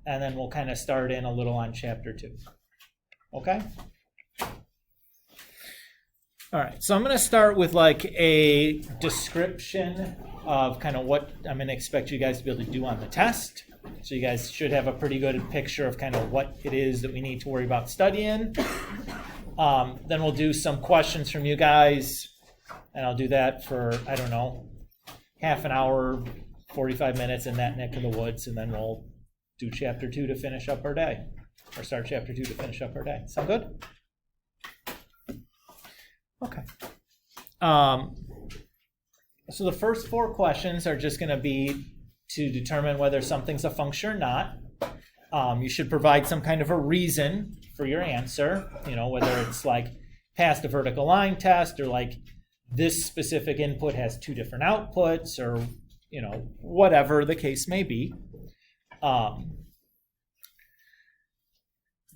and then we'll kind of start in a little on chapter 2. Okay? All right, so I'm going to start with like a description of kind of what I'm going to expect you guys to be able to do on the test. So you guys should have a pretty good picture of kind of what it is that we need to worry about studying. Then we'll do some questions from you guys, and I'll do that for, I don't know, half an hour, 45 minutes in that neck of the woods, and then we'll do chapter 2 to finish up our day, or start chapter 2 to finish up our day. Sound good? Okay. So the first 4 questions are just going to be to determine whether something's a function or not. You should provide some kind of a reason for your answer, whether it's like passed a vertical line test, or like this specific input has 2 different outputs, or whatever the case may be.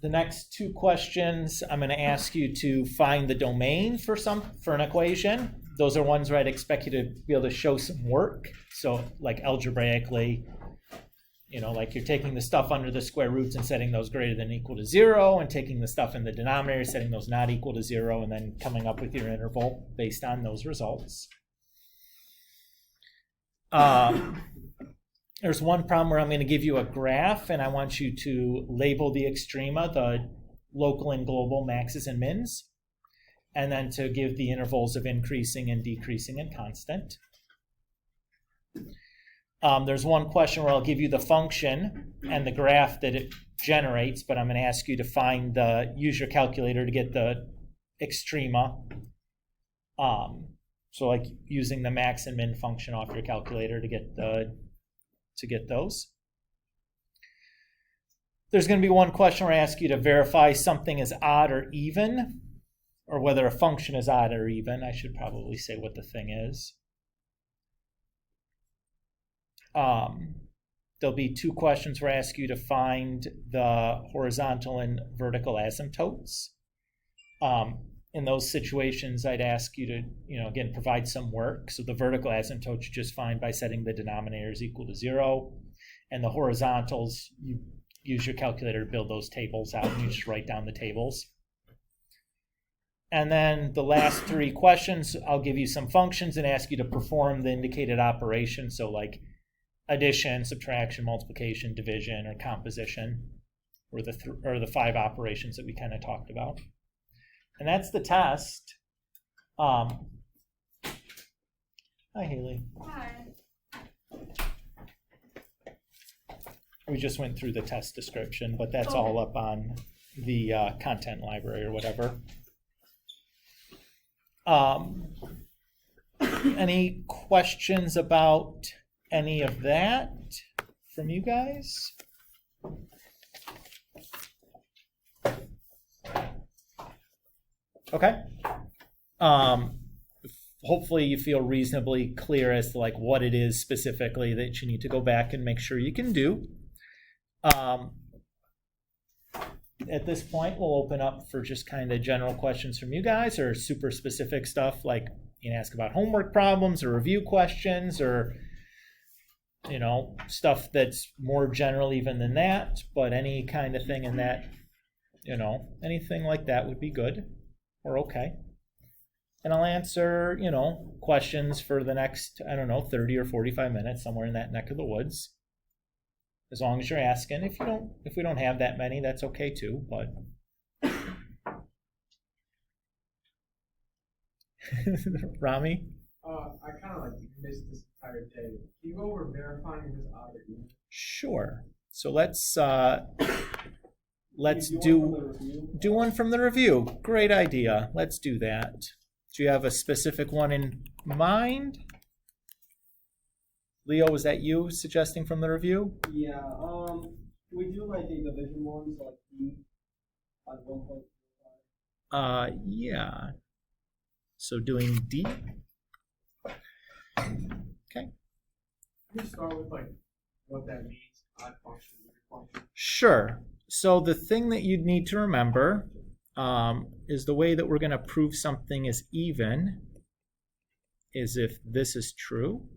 The next 2 questions, I'm going to ask you to find the domain for an equation. Those are ones where I'd expect you to be able to show some work. So like algebraically, like you're taking the stuff under the square roots and setting those greater than or equal to 0, and taking the stuff in the denominator, setting those not equal to 0, and then coming up with your interval based on those results. There's one problem where I'm going to give you a graph, and I want you to label the extrema, the local and global maxes and mins, and then to give the intervals of increasing and decreasing and constant. There's one question where I'll give you the function and the graph that it generates, but I'm going to ask you to use your calculator to get the extrema. So like using the max and min function off your calculator to get those. There's going to be one question where I ask you to verify something is odd or even, or whether a function is odd or even. I should probably say what the thing is. There'll be 2 questions where I ask you to find the horizontal and vertical asymptotes. In those situations, I'd ask you to, again, provide some work. So the vertical asymptotes you just find by setting the denominators equal to 0. And the horizontals, you use your calculator to build those tables out, and you just write down the tables. And then the last 3 questions, I'll give you some functions and ask you to perform the indicated operation. So like addition, subtraction, multiplication, division, or composition, or the 5 operations that we kind of talked about. And that's the test. Hi, Haley. Hi. We just went through the test description, but that's all up on the content library or whatever. Any questions about any of that from you guys? Okay. Hopefully you feel reasonably clear as to like what it is specifically that you need to go back and make sure you can do. At this point, we'll open up for just kind of general questions from you guys, or super specific stuff like you can ask about homework problems or review questions, or stuff that's more general even than that. But any kind of thing in that, anything like that would be good or okay. And I'll answer, questions for the next, 30 or 45 minutes, somewhere in that neck of the woods. As long as you're asking. If we don't have that many, that's okay too, but Rami? I kind of missed this entire day. Can you go over verifying this odd or even? Sure. So let's do one from the review. Great idea. Let's do that. Do you have a specific one in mind? Leo, was that you suggesting from the review? Yeah. We do like the division ones, like D at 1.5. Yeah. So doing D. Okay. Can you start with what that means? Odd function, even function. Sure. So the thing that you'd need to remember is the way that we're going to prove something is even is if this is true,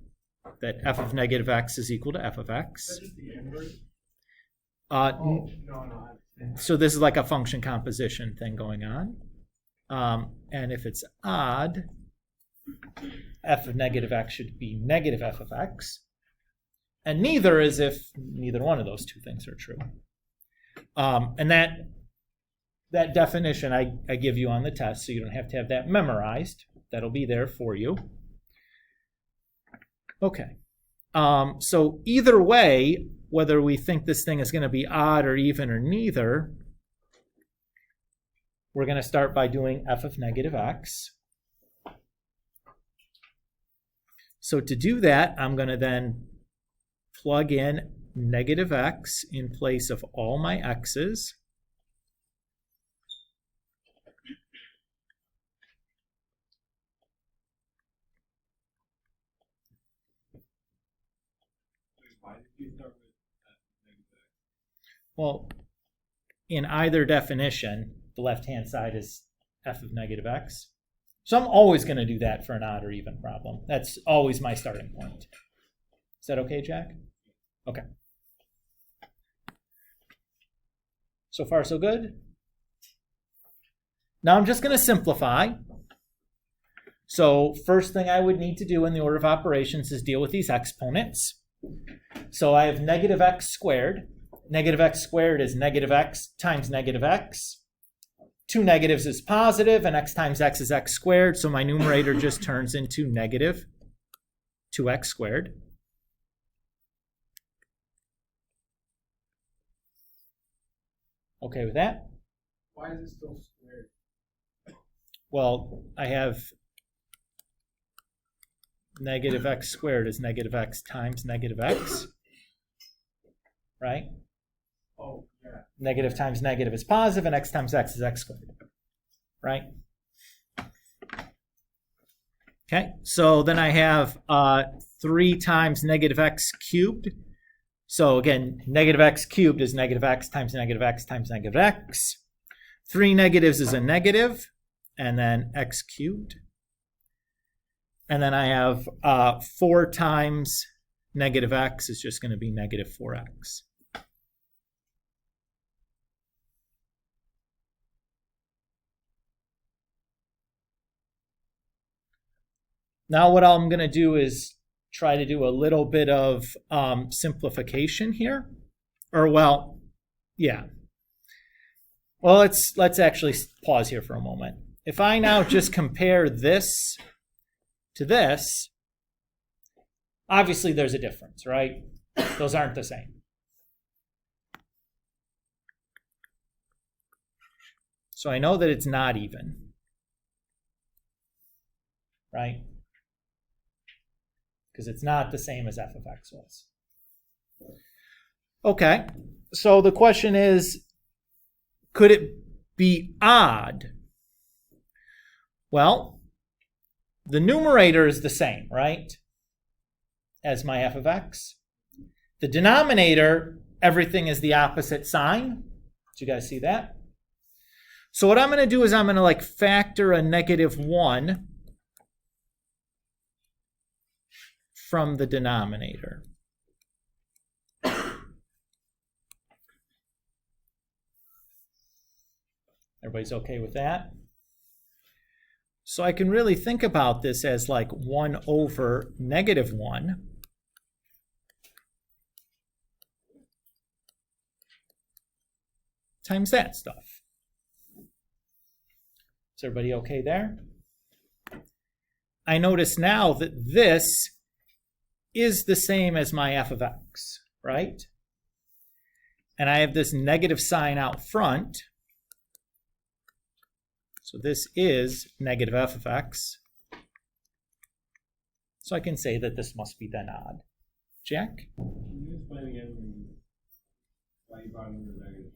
that f of negative x is equal to f of x. Is that just the inverse? Oh, no, I understand. So this is like a function composition thing going on. And if it's odd, f of negative x should be negative f of x. And neither is if neither one of those two things are true. And that definition I give you on the test, so you don't have to have that memorized. That'll be there for you. Okay. So either way, whether we think this thing is going to be odd or even or neither, we're going to start by doing f of negative x. So to do that, I'm going to then plug in negative x in place of all my x's. Why did you start with negative x? Well, in either definition, the left-hand side is f of negative x. So I'm always going to do that for an odd or even problem. That's always my starting point. Is that okay, Jack? Okay. So far, so good? Now I'm just going to simplify. So first thing I would need to do in the order of operations is deal with these exponents. So I have negative x squared. Negative x squared is negative x times negative x. Two negatives is positive, and x times x is x squared. So my numerator just turns into negative 2x squared. Okay with that? Why is it still squared? Well, I have negative x squared is negative x times negative x, right? Oh, yeah. Negative times negative is positive, and x times x is x squared, right? Okay, so then I have 3 times negative x cubed. So again, negative x cubed is negative x times negative x times negative x. 3 negatives is a negative, and then x cubed. And then I have 4 times negative x is just going to be negative 4x. Now what I'm going to do is try to do a little bit of simplification here. Or, well, yeah. Well, let's actually pause here for a moment. If I now just compare this to this, obviously there's a difference, right? Those aren't the same. So I know that it's not even, right? Because it's not the same as f of x was. Okay, so the question is, could it be odd? Well, the numerator is the same, right, as my f of x. The denominator, everything is the opposite sign. Did you guys see that? So what I'm going to do is I'm going to factor a negative 1 from the denominator. Everybody's okay with that? So I can really think about this as 1 over negative 1 times that stuff. Is everybody okay there? I notice now that this is the same as my f of x, right? And I have this negative sign out front. So this is negative f of x. So I can say that this must be then odd. Jack? Can you explain again why you brought in the negative?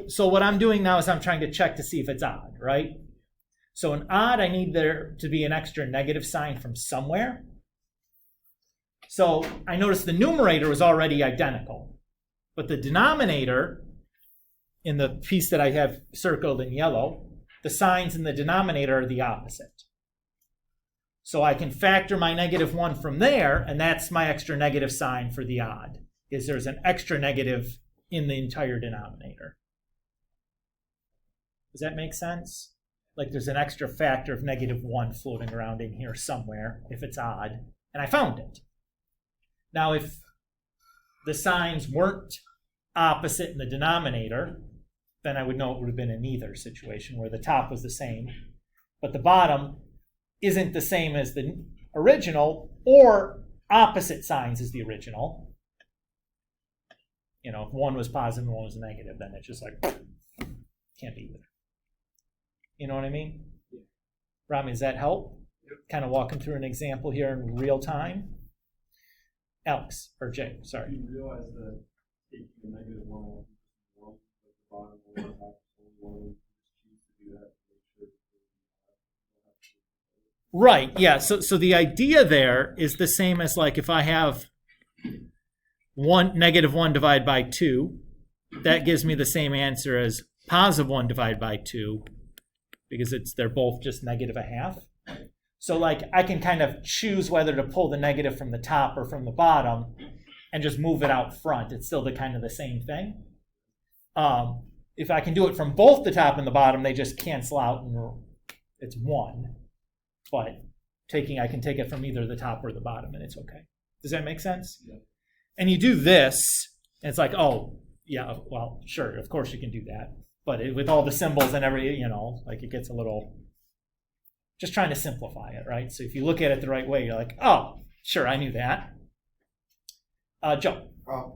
So what I'm doing now is I'm trying to check to see if it's odd, right? So an odd, I need there to be an extra negative sign from somewhere. So I noticed the numerator was already identical, but the denominator, in the piece that I have circled in yellow, the signs in the denominator are the opposite. So I can factor my negative 1 from there, and that's my extra negative sign for the odd. is there's an extra negative in the entire denominator. Does that make sense? Like there's an extra factor of -1 floating around in here somewhere, if it's odd, and I found it. Now, if the signs weren't opposite in the denominator, then I would know it would have been in either situation, where the top was the same, but the bottom isn't the same as the original, or opposite signs as the original. You know, if one was positive and one was negative, then it's just like, can't be either. You know what I mean? Yeah. Rami, does that help? Yep. Kind of walking through an example here in real time. Alex, or Jay, sorry. You realize that taking a negative one off one, like the bottom one, the top one, just choose to do that to make sure that Right, yeah. So the idea there is the same as like if I have -1 divided by 2, that gives me the same answer as +1 divided by 2, because they're both just -1/2. So like I can kind of choose whether to pull the negative from the top or from the bottom and just move it out front. It's still kind of the same thing. If I can do it from both the top and the bottom, they just cancel out and it's 1. But I can take it from either the top or the bottom and it's okay. Does that make sense? Yeah. And you do this, and it's like, oh, yeah, well, sure, of course you can do that. But with all the symbols and everything, you know, like it gets a little, just trying to simplify it, right? So if you look at it the right way, you're like, oh, sure, I knew that. Joe.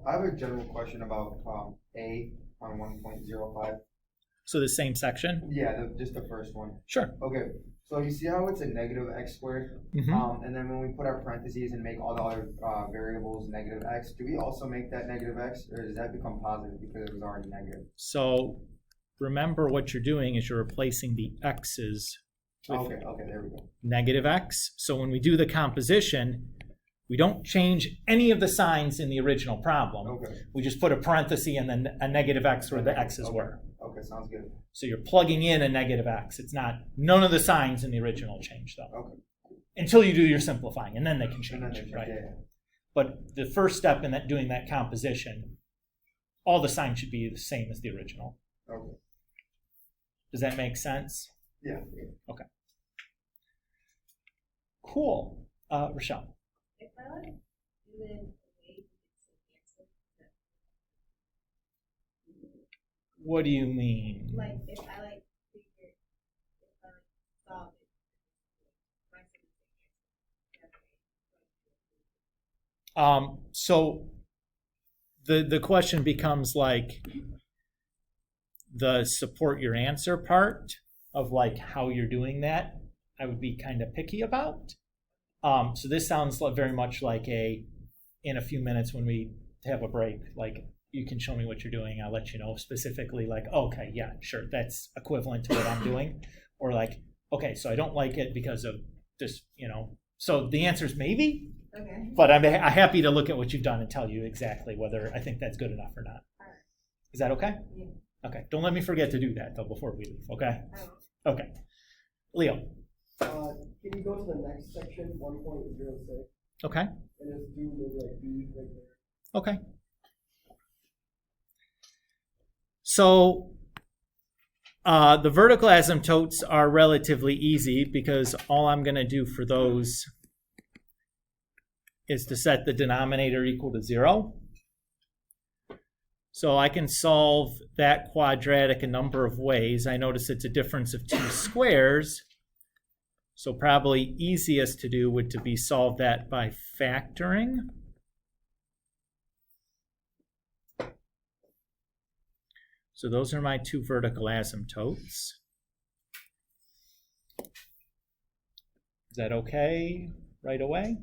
I have a general question about A on 1.05. So the same section? Yeah, just the first one. Sure. Okay, so you see how it's a -x squared? Mm-hmm. And then when we put our parentheses and make all the other variables -x, do we also make that -x, or does that become positive because it was already negative? So remember what you're doing is you're replacing the x's with Okay, there we go. -x. So when we do the composition, we don't change any of the signs in the original problem. Okay. We just put a parenthesis and then a -x where the x's were. Okay, sounds good. So you're plugging in a -x. It's not, none of the signs in the original change though. Okay. Until you do your simplifying, and then they can And change, then right? yeah. But the first step in doing that composition, all the signs should be the same as the original. Okay. Does that make sense? Yeah. Okay. Cool. Rochelle. If I like do it in a way to get some answer, What do you mean? like if I like figure, if I like solve it, my answer. So the question becomes like the support your answer part of like how you're doing that. I would be kind of picky about. So this sounds very much like in a few minutes when we have a break, like you can show me what you're doing. I'll let you know specifically like, okay, yeah, sure, that's equivalent to what I'm doing. Or like, okay, so I don't like it because of this, you know. So the answer is maybe, Okay. but I'm happy to look at what you've done and tell you exactly whether I think that's good enough or not. All right. Is that okay? Yeah. Okay, don't let me forget to do that though before we leave, okay? I will. Okay. Leo, Can you go to the next section, 1.06, okay? and just do maybe like B right there? Okay. So the vertical asymptotes are relatively easy because all I'm going to do for those is to set the denominator equal to 0. So I can solve that quadratic a number of ways. I notice it's a difference of 2 squares. So probably easiest to do would to be solve that by factoring. So those are my 2 vertical asymptotes. Is that okay right away?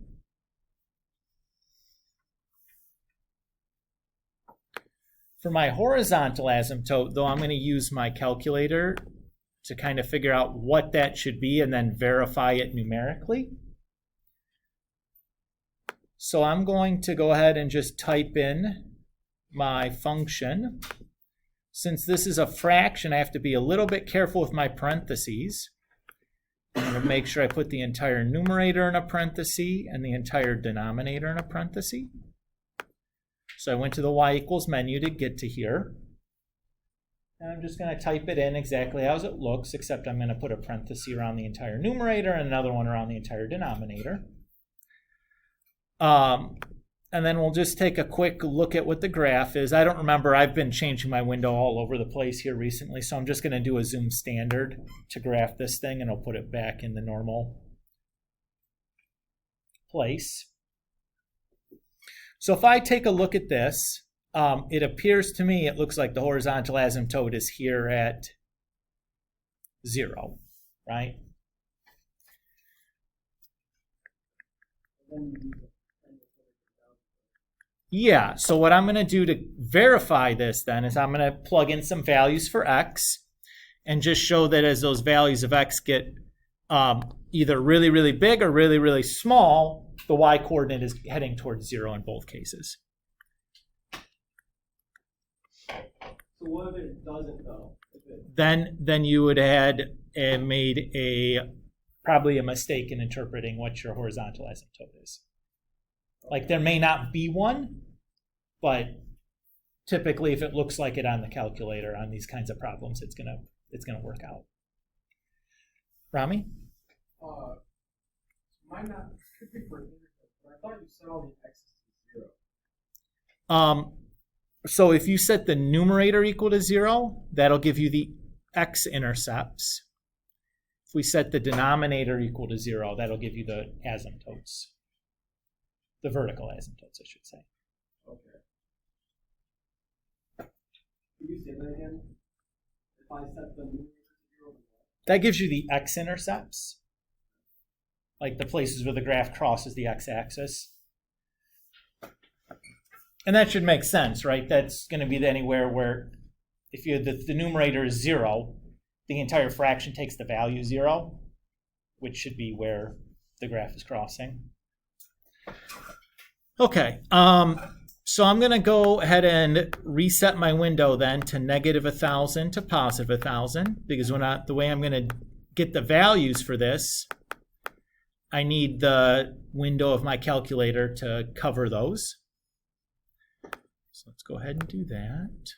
For my horizontal asymptote, though, I'm going to use my calculator to kind of figure out what that should be and then verify it numerically. So I'm going to go ahead and just type in my function. Since this is a fraction, I have to be a little bit careful with my parentheses. I'm going to make sure I put the entire numerator in a parenthesis and the entire denominator in a parenthesis. So I went to the y equals menu to get to here. And I'm just going to type it in exactly as it looks, except I'm going to put a parenthesis around the entire numerator and another one around the entire denominator. And then we'll just take a quick look at what the graph is. I don't remember, I've been changing my window all over the place here recently, so I'm just going to do a zoom standard to graph this thing, and I'll put it back in the normal place. So if I take a look at this, it appears to me, it looks like the horizontal asymptote is here at 0, right? Yeah, so what I'm going to do to verify this then is I'm going to plug in some values for x and just show that as those values of x get either really, really big or really, really small, the y-coordinate is heading towards 0 in both cases. So what if it doesn't though? Then you would have made probably a mistake in interpreting what your horizontal asymptote is. Like there may not be one, but typically if it looks like it on the calculator on these kinds of problems, it's gonna work out. Rami? Might not could be for but I thought you set all the x's to 0. So if you set the numerator equal to 0, that'll give you the x-intercepts. If we set the denominator equal to 0, that'll give you the asymptotes. The vertical asymptotes, I should say. Okay. Can you say that again? If I set the numerator to 0, That gives you the x-intercepts, like the places where the graph crosses the x-axis. And that should make sense, right? That's going to be anywhere where if the numerator is 0, the entire fraction takes the value 0, which should be where the graph is crossing. Okay, so I'm going to go ahead and reset my window then to -1,000 to +1,000, because the way I'm going to get the values for this, I need the window of my calculator to cover those. So let's go ahead and do that.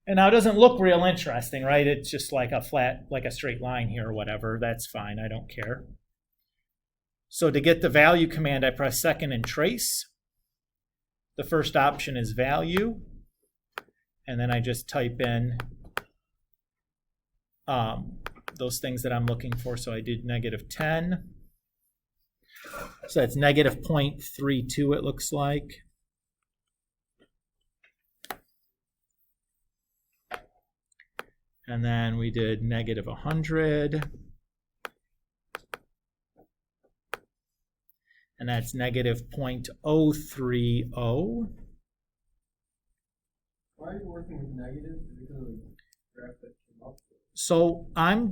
And now it doesn't look real interesting, right? It's just like a flat, like a straight line here or whatever. That's fine, I don't care. So to get the value command, I press second and trace. The first option is value. And then I just type in those things that I'm looking for. So I did -10. So that's -0.32, it looks like. And then we did -100. And that's -0.030. Why are you working with negative? Because of the graph that came up with. So I'm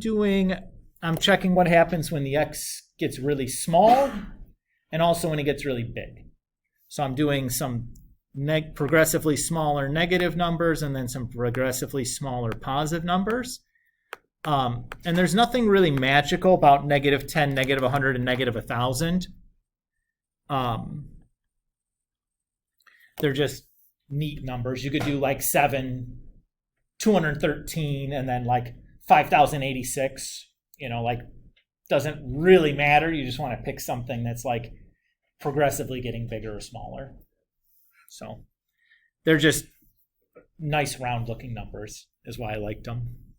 checking what happens when the x gets really small and also when it gets really big. So I'm doing some progressively smaller negative numbers and then some progressively smaller positive numbers. And there's nothing really magical about -10, -100, and -1,000. They're just neat numbers. You could do like 7, 213, and then like 5,086. Like doesn't really matter. You just want to pick something that's like progressively getting bigger or smaller. So they're just nice round looking numbers is why I liked them.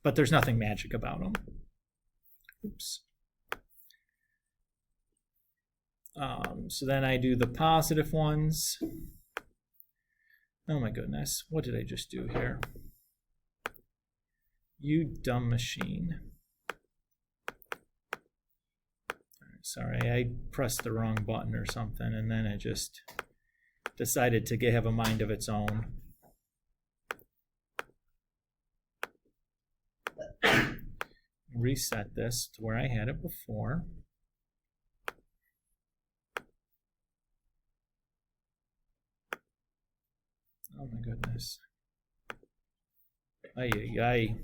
But there's nothing magic about them. Oops. So then I do the positive ones. Oh my goodness, what did I just do here? You dumb machine. Sorry, I pressed the wrong button or something, and then it just decided to have a mind of its own. Reset this to where I had it before. Oh my goodness. Ay, ay, ay.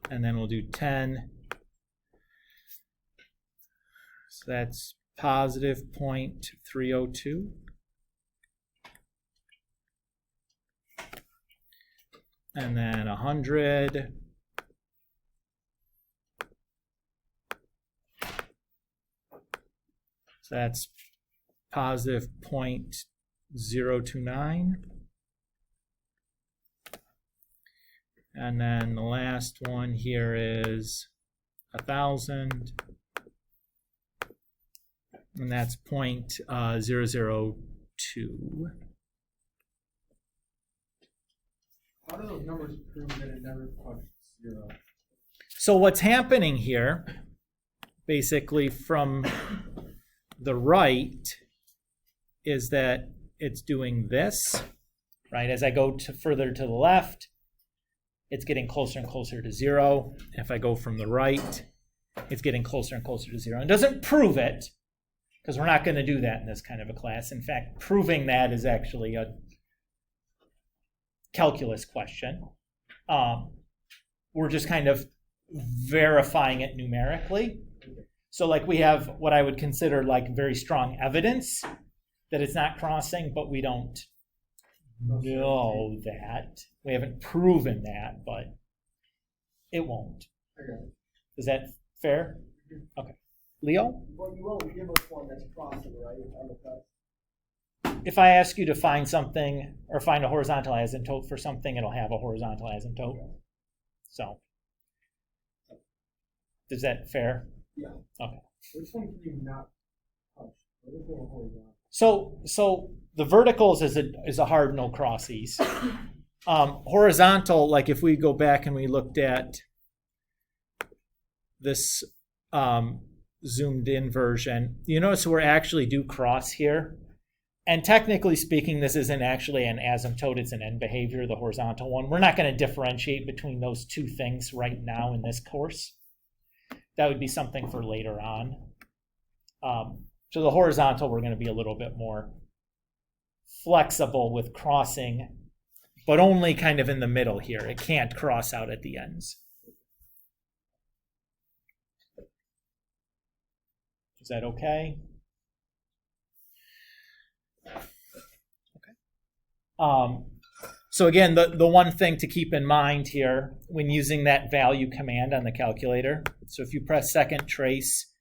And then we'll do 10. So that's positive 0.302. And then 100. So that's positive 0.029. And then the last one here is 1,000. And that's 0.002. How do those numbers prove that it never touched zero? So what's happening here, basically from the right, is that it's doing this, right? As I go further to the left, it's getting closer and closer to zero. If I go from the right, it's getting closer and closer to zero. It doesn't prove it, because we're not going to do that in this kind of a class. In fact, proving that is actually a calculus question. We're just kind of verifying it numerically. So like we have what I would consider like very strong evidence that it's not crossing, but we don't know that. We haven't proven that, but it won't. Okay. Is that fair? Okay. Leo? Well, you won't give us one that's crossing, right, on the test? If I ask you to find something or find a horizontal asymptote for something, it'll have a horizontal asymptote. So, is that fair? Yeah. Okay. Which one can you not touch? Which one horizontal? So the verticals is a hard no crossies. Horizontal, like if we go back and we looked at this zoomed in version, you notice we actually do cross here. And technically speaking, this isn't actually an asymptote, it's an end behavior, the horizontal one. We're not going to differentiate between those two things right now in this course. That would be something for later on. So the horizontal, we're going to be a little bit more flexible with crossing, but only kind of in the middle here. It can't cross out at the ends. Is that okay? So again, the one thing to keep in mind here when using that value command on the calculator, so if you press second trace,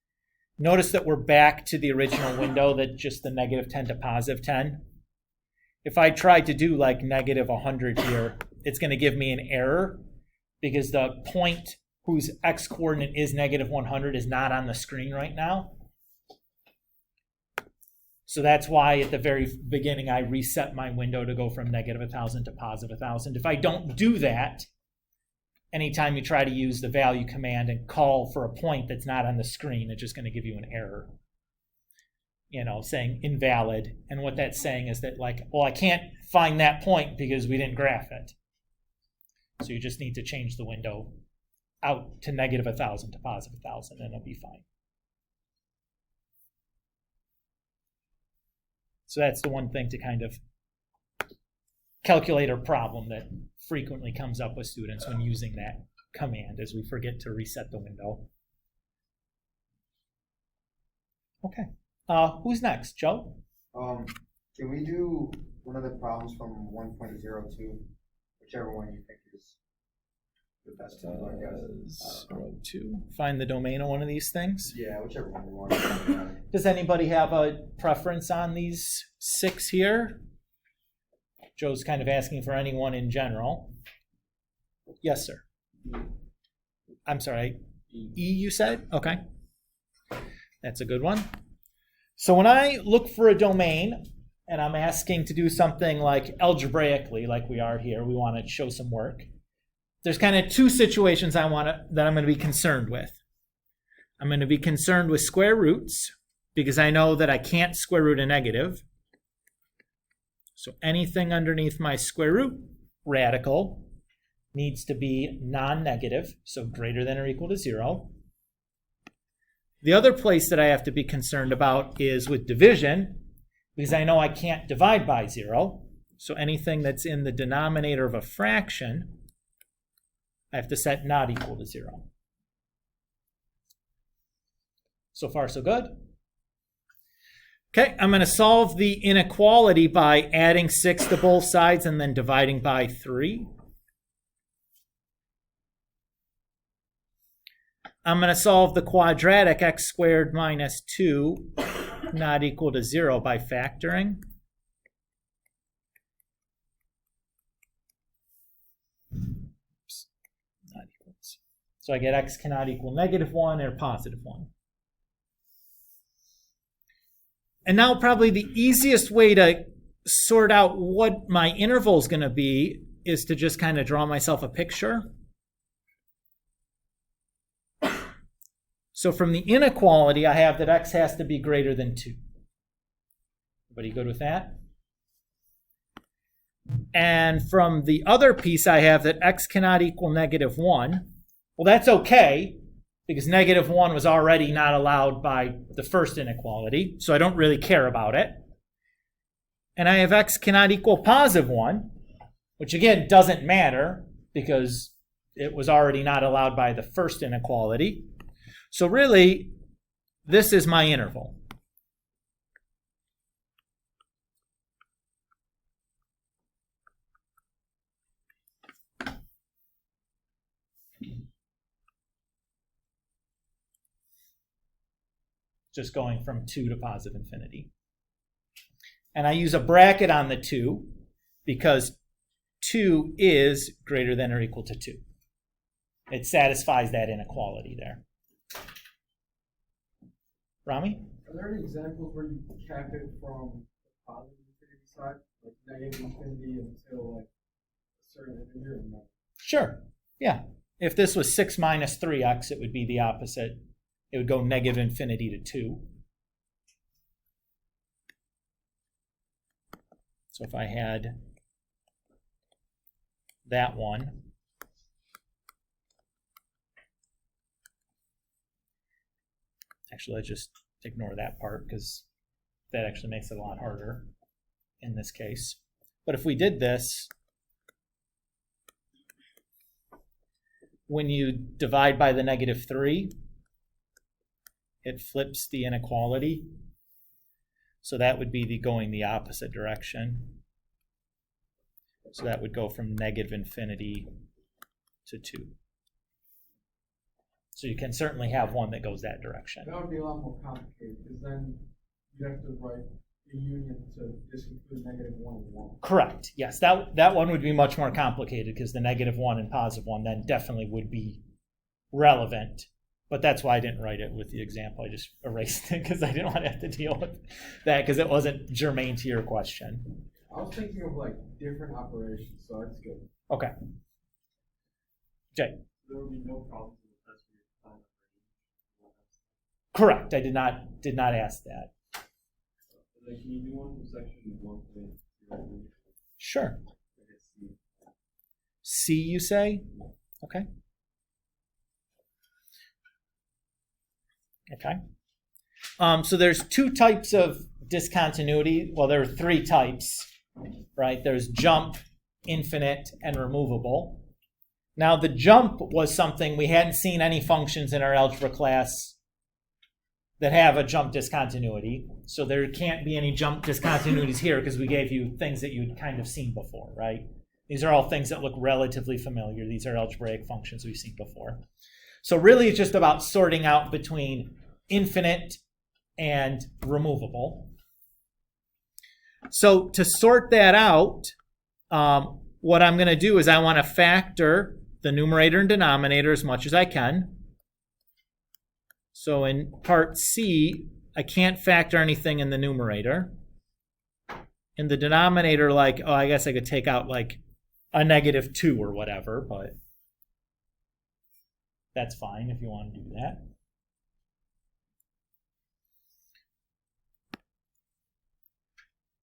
notice that we're back to the original window, that just the -10 to +10. If I tried to do like -100 here, it's going to give me an error because the point whose x coordinate is -100 is not on the screen right now. So that's why at the very beginning I reset my window to go from -1,000 to +1,000. If I don't do that, anytime you try to use the value command and call for a point that's not on the screen, it's just going to give you an error, saying invalid. And what that's saying is that like, well, I can't find that point because we didn't graph it. So you just need to change the window out to -1,000 to +1,000 and it'll be fine. So that's the one thing to kind of calculator problem that frequently comes up with students when using that command, is we forget to reset the window. Okay. Who's next? Joe? Can we do one of the problems from 1.02, whichever one you think is the best one, I guess. 02. Find the domain of one of these things. Yeah, whichever one you want. Does anybody have a preference on these 6 here? Joe's kind of asking for anyone in general. Yes, sir. I'm sorry. E, you said? Okay. That's a good one. So when I look for a domain and I'm asking to do something like algebraically, like we are here, we want to show some work. There's kind of 2 situations that I'm going to be concerned with. I'm going to be concerned with square roots because I know that I can't square root a negative. So anything underneath my square root radical needs to be non-negative, so greater than or equal to 0. The other place that I have to be concerned about is with division, because I know I can't divide by 0. So anything that's in the denominator of a fraction, I have to set not equal to 0. So far, so good? Okay, I'm going to solve the inequality by adding 6 to both sides and then dividing by 3. I'm going to solve the quadratic x squared minus 2 not equal to 0 by factoring. Oops, not equals. So I get x cannot equal -1 or +1. And now probably the easiest way to sort out what my interval is going to be is to just kind of draw myself a picture. So from the inequality, I have that x has to be greater than 2. Everybody good with that? And from the other piece, I have that x cannot equal -1. Well, that's okay, because -1 was already not allowed by the first inequality, so I don't really care about it. And I have x cannot equal +1, which again doesn't matter, because it was already not allowed by the first inequality. So really, this is my interval. Just going from 2 to +infinity. And I use a bracket on the 2 because 2 is greater than or equal to 2. It satisfies that inequality there. Rami? Are there any examples where you cap it from the positive infinity side, like -infinity until like a certain integer? Or no? Sure. Yeah. If this was 6 minus 3x, it would be the opposite. It would go -infinity to 2. So if I had that one, actually, let's just ignore that part because that actually makes it a lot harder in this case. But if we did this, when you divide by the -3, it flips the inequality. So that would be going the opposite direction. So that would go from -infinity to 2. So you can certainly have one that goes that direction. That would be a lot more complicated, because then you have to write the union to discontinue -1 and 1. Correct. Yes, that one would be much more complicated because the -1 and +1 then definitely would be relevant. But that's why I didn't write it with the example. I just erased it because I didn't want to have to deal with that because it wasn't germane to your question. I was thinking of like different operations, so that's good. Okay. Jay. There would be no problems with the test for your time range. Correct. I did not ask that. Then can you do one from section 1.0? Sure. I guess C. C, you say? Okay. Okay. So there's 2 types of discontinuity. Well, there are 3 types, right? There's jump, infinite, and removable. Now, the jump was something we hadn't seen any functions in our algebra class that have a jump discontinuity. So there can't be any jump discontinuities here because we gave you things that you'd kind of seen before, right? These are all things that look relatively familiar. These are algebraic functions we've seen before. So really it's just about sorting out between infinite and removable. So to sort that out, what I'm going to do is I want to factor the numerator and denominator as much as I can. So in part C, I can't factor anything in the numerator. In the denominator, like, oh, I guess I could take out like a -2 or whatever, but that's fine if you want to do that.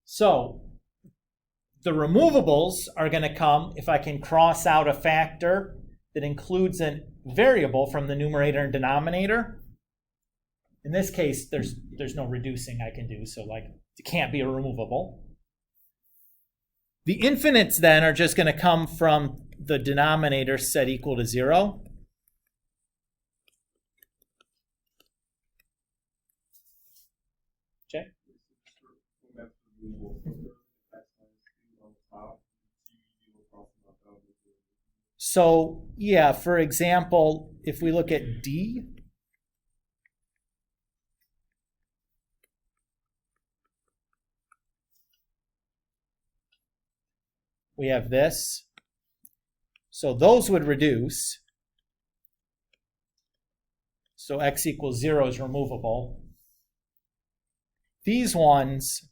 So the removables are going to come if I can cross out a factor that includes a variable from the numerator and denominator. In this case, there's no reducing I can do, so like it can't be a removable. The infinites then are just going to come from the denominator set equal to 0. Okay. visual. So there's X minus 2 on the top, you will cross them out with the So yeah, for example, if we look at D, we have this. So those would reduce. So x equals 0 is removable. These ones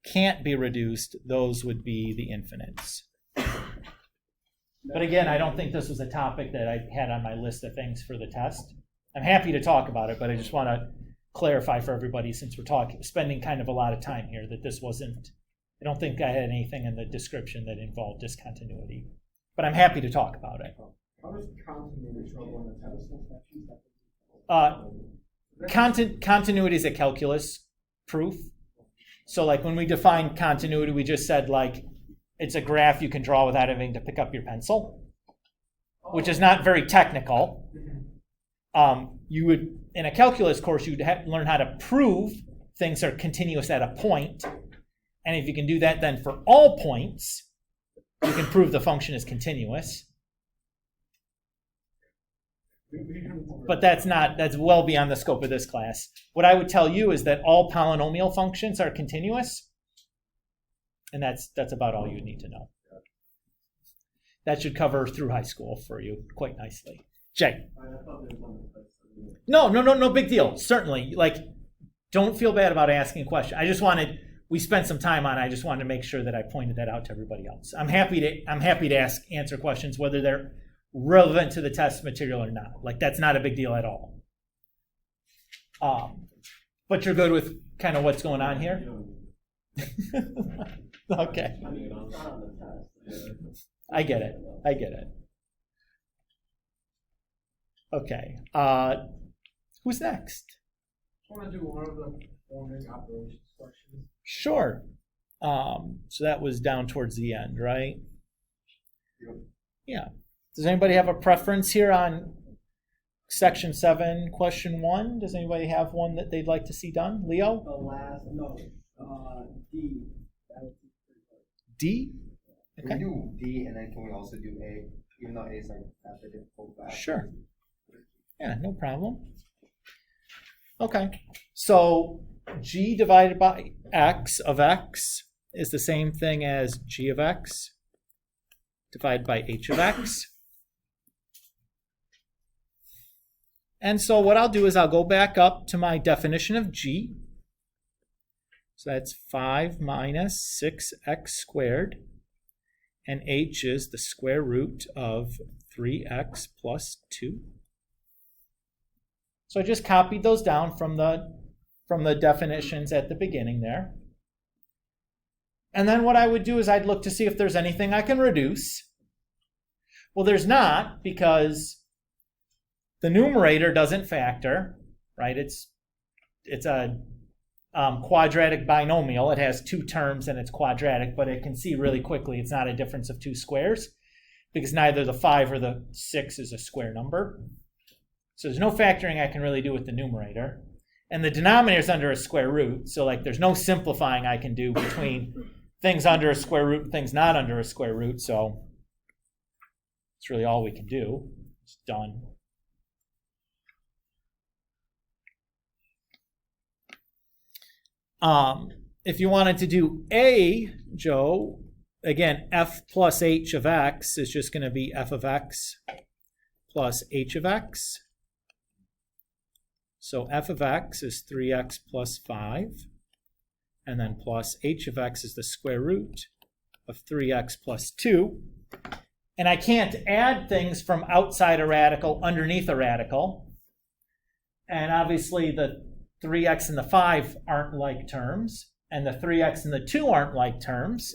can't be reduced. Those would be the infinites. But again, I don't think this was a topic that I had on my list of things for the test. I'm happy to talk about it, but I just want to clarify for everybody, since we're spending kind of a lot of time here, that this wasn't, I don't think I had anything in the description that involved discontinuity. But I'm happy to talk about it. How does continuity show up on the test? Continuity is a calculus proof. So like when we define continuity, we just said like it's a graph you can draw without having to pick up your pencil, which is not very technical. You would, in a calculus course, you'd learn how to prove things are continuous at a point. And if you can do that then for all points, you can prove the function is continuous. But that's well beyond the scope of this class. What I would tell you is that all polynomial functions are continuous, and that's about all you need to know. That should cover through high school for you quite nicely. Jay. I thought there was one that said No big deal. Certainly, like, don't feel bad about asking a question. We spent some time on it. I just wanted to make sure that I pointed that out to everybody else. I'm happy to answer questions, whether they're relevant to the test material or not. Like, that's not a big deal at all. But you're good with kind of what's going on here? Okay. I get it. Okay. Who's next? I want to do one of the forming operations questions. Sure. So that was down towards the end, right? Yeah. Does anybody have a preference here on section 7, question 1? Does anybody have one that they'd like to see done? Leo? D. D? Can we do D and then can we also do A, even though A is like not the difficult class? Sure. Yeah, no problem. Okay. So G divided by X of X is the same thing as G of X divided by H of X. And so what I'll do is I'll go back up to my definition of G. So that's 5 minus 6x squared. And H is the square root of 3x plus 2. So I just copied those down from the definitions at the beginning there. And then what I would do is I'd look to see if there's anything I can reduce. Well, there's not, because the numerator doesn't factor, right? It's a quadratic binomial. It has 2 terms and it's quadratic, but it can see really quickly it's not a difference of 2 squares, because neither the 5 or the 6 is a square number. So there's no factoring I can really do with the numerator. And the denominator is under a square root, so like there's no simplifying I can do between things under a square root and things not under a square root, so it's really all we can do. It's done. If you wanted to do A, Joe, again, f plus h of x is just going to be f of x plus h of x. So f of x is 3x plus 5, and then plus h of x is the square root of 3x plus 2. And I can't add things from outside a radical underneath a radical. And obviously the 3x and the 5 aren't like terms, and the 3x and the 2 aren't like terms.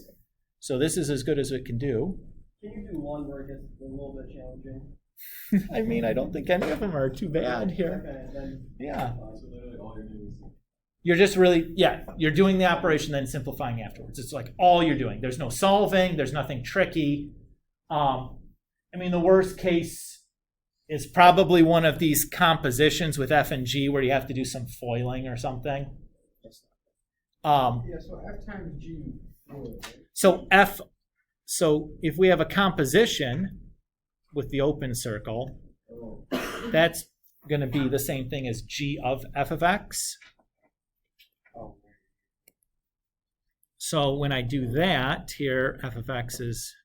So this is as good as it can do. Can you do one where it gets a little bit challenging? I mean, I don't think any of them are too bad here. Okay, then Yeah. So literally all you're doing is You're just really, you're doing the operation, then simplifying afterwards. It's like all you're doing. There's no solving. There's nothing tricky. I mean, the worst case is probably one of these compositions with F and G where you have to do some foiling or something. Yeah, so F times G, right? So if we have a composition with the open circle, Oh, that's going to be the same thing as G of f of x. Oh, So when I do that here, f of x is...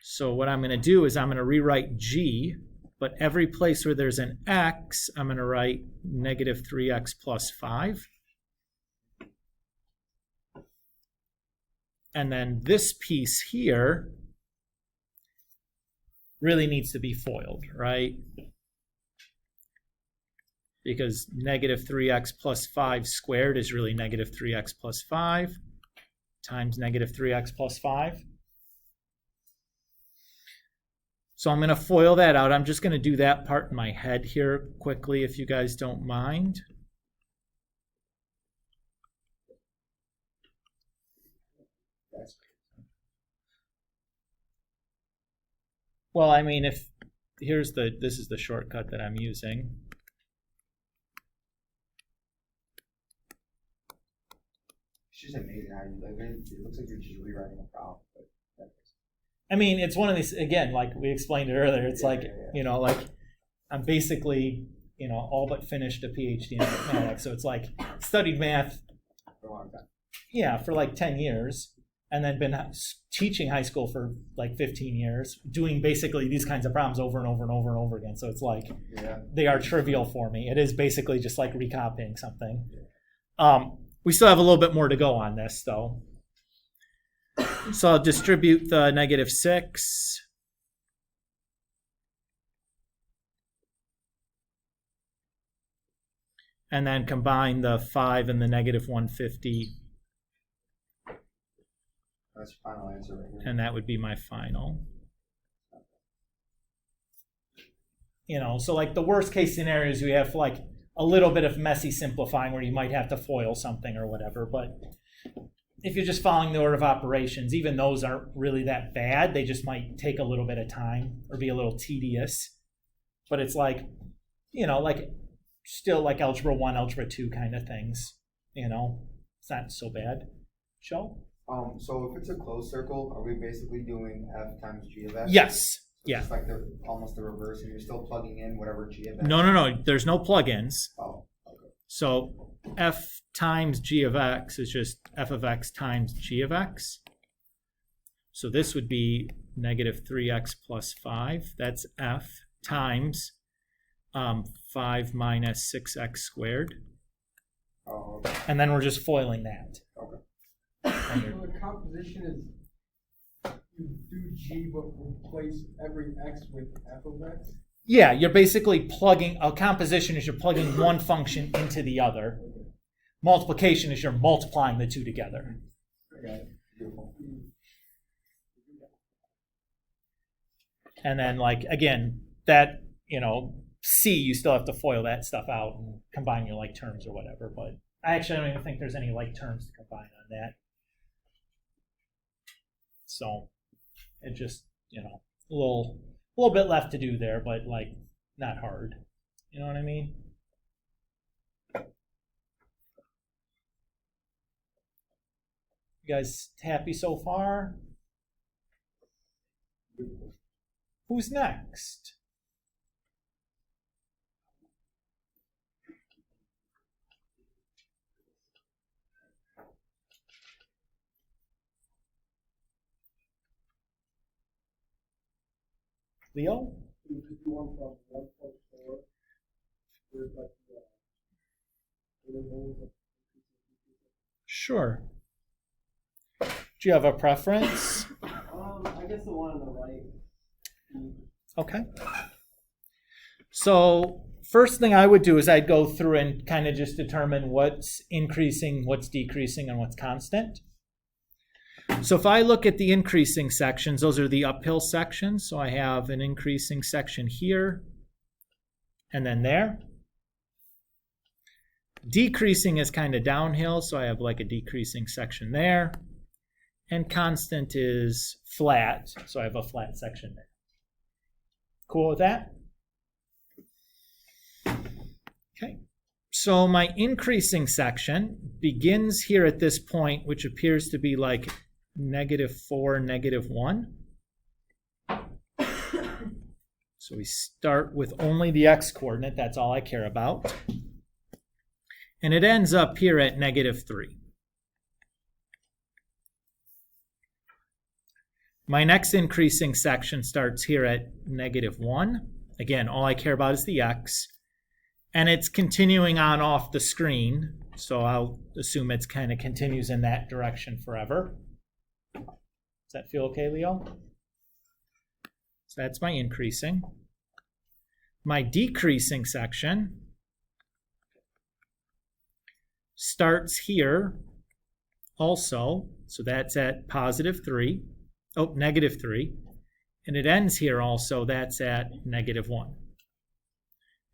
So what I'm going to do is I'm going to rewrite G, but every place where there's an x, I'm going to write negative 3x plus 5. And then this piece here really needs to be FOILed, right? Because negative 3x plus 5 squared is really negative 3x plus 5 times negative 3x plus 5. So I'm going to FOIL that out. I'm just going to do that part in my head here quickly, if you guys don't mind. that's Well, I mean, if this is the shortcut that I'm using. it's just amazing how you like it. It looks like you're just rewriting a problem, but that's I mean, it's one of these, again, like we explained it earlier, it's Yeah, like, yeah, yeah. you know, like I'm basically, you know, all but finished a PhD in mathematics. So it's like studied math, for a long time. yeah, for like 10 years, and then been teaching high school for like 15 years, doing basically these kinds of problems over and over and over and over again. So it's like, Yeah. they are trivial for me. It is basically just like recopying something. We still have a little bit more to go on this, though. So I'll distribute the negative 6. And then combine the 5 and the negative 150. That's your final answer right here. And that would be my final. You know, so like the worst case scenarios, we have like a little bit of messy simplifying where you might have to FOIL something or whatever. But if you're just following the order of operations, even those aren't really that bad. They just might take a little bit of time or be a little tedious. But it's like, you know, like still like algebra 1, algebra 2 kind of things. You know, it's not so bad. Joe? So if it's a closed circle, are we basically doing f times g of x? Yes. So Yeah. It's like the almost the reverse, and you're still plugging in whatever g of x. No. There's no plugins. Oh, okay. So f times g of x is just f of x times g of x. So this would be negative 3x plus 5. That's f times 5 minus 6x squared. Oh, okay. And then we're just foiling that. Okay. So the composition is you do G but replace every X with F of X? Yeah, you're basically plugging, a composition is you're plugging one function into the other. Multiplication is you're multiplying the two together. Okay. Beautiful. And then like, again, that, you know, C, you still have to FOIL that stuff out and combine your like terms or whatever. But I actually don't even think there's any like terms to combine on that. So it just, you know, a little bit left to do there, but like not hard. You know what I mean? You guys happy so far? Who's next? Leo? You just do one from 1.4 with like the intervals of Sure. Do you have a preference? I guess the one on the right. Okay. So first thing I would do is I'd go through and kind of just determine what's increasing, what's decreasing, and what's constant. So if I look at the increasing sections, those are the uphill sections. So I have an increasing section here and then there. Decreasing is kind of downhill, so I have like a decreasing section there. And constant is flat, so I have a flat section there. Cool with that? Okay. So my increasing section begins here at this point, which appears to be like -4, -1. So we start with only the x-coordinate, that's all I care about. And it ends up here at -3. My next increasing section starts here at -1. Again, all I care about is the x. And it's continuing on off the screen, so I'll assume it's kind of continues in that direction forever. Does that feel okay, Leo? So that's my increasing. My decreasing section starts here also, so that's at +3, -3, and it ends here also, that's at -1.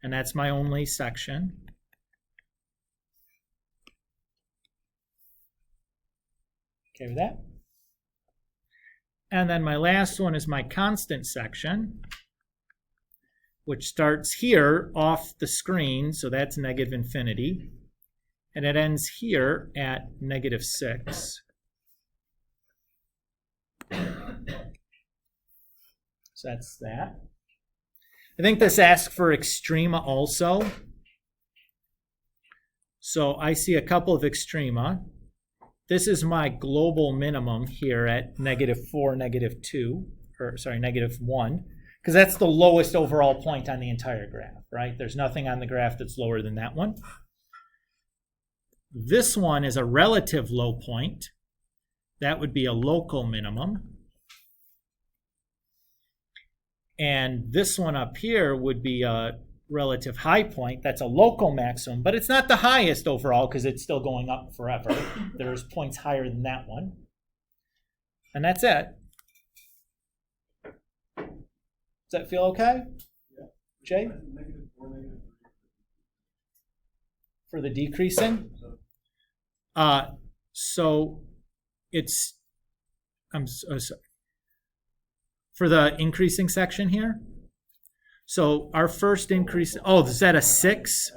And that's my only section. Okay with that? And then my last one is my constant section, which starts here off the screen, so that's -infinity, and it ends here at -6. So that's that. I think this asks for extrema also. So I see a couple of extrema. This is my global minimum here at -4, -2, or sorry, -1, because that's the lowest overall point on the entire graph, right? There's nothing on the graph that's lower than that one. This one is a relative low point. That would be a local minimum. And this one up here would be a relative high point. That's a local maximum, but it's not the highest overall because it's still going up forever. There's points higher than that one. And that's it. Does that feel okay? Yeah. Jay? -4, -3. For the decreasing? So it's, I'm so sorry. For the increasing section here? So our first increase, oh, is that a 6?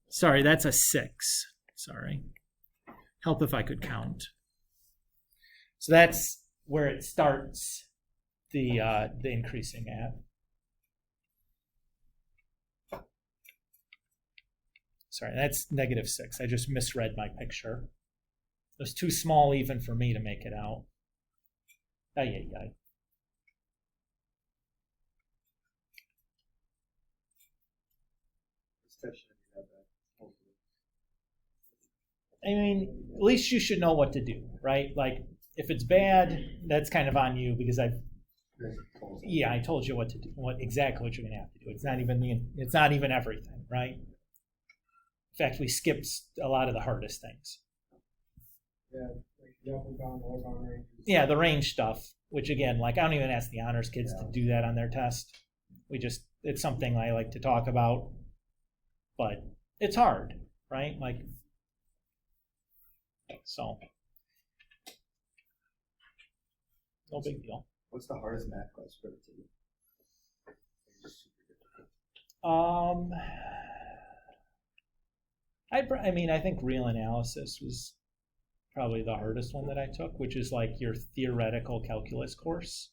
Sorry, that's a 6. Sorry. Help if I could count. So that's where it starts the increasing at. Sorry, that's -6. I just misread my picture. It was too small even for me to make it out. Ay. I mean, at least you should know what to do, right? Like, if it's bad, that's kind of on you because I told you what to do, exactly what you're gonna have to do. It's not even everything, right? In fact, we skipped a lot of the hardest things. Yeah, like jump and down, walk on range. Yeah, the range stuff, which again, like I don't even ask the honors kids to do that on their test. It's something I like to talk about, but it's hard, right? Like, so no big deal. What's the hardest math class for it to do? I think real analysis was probably the hardest one that I took, which is like your theoretical calculus course.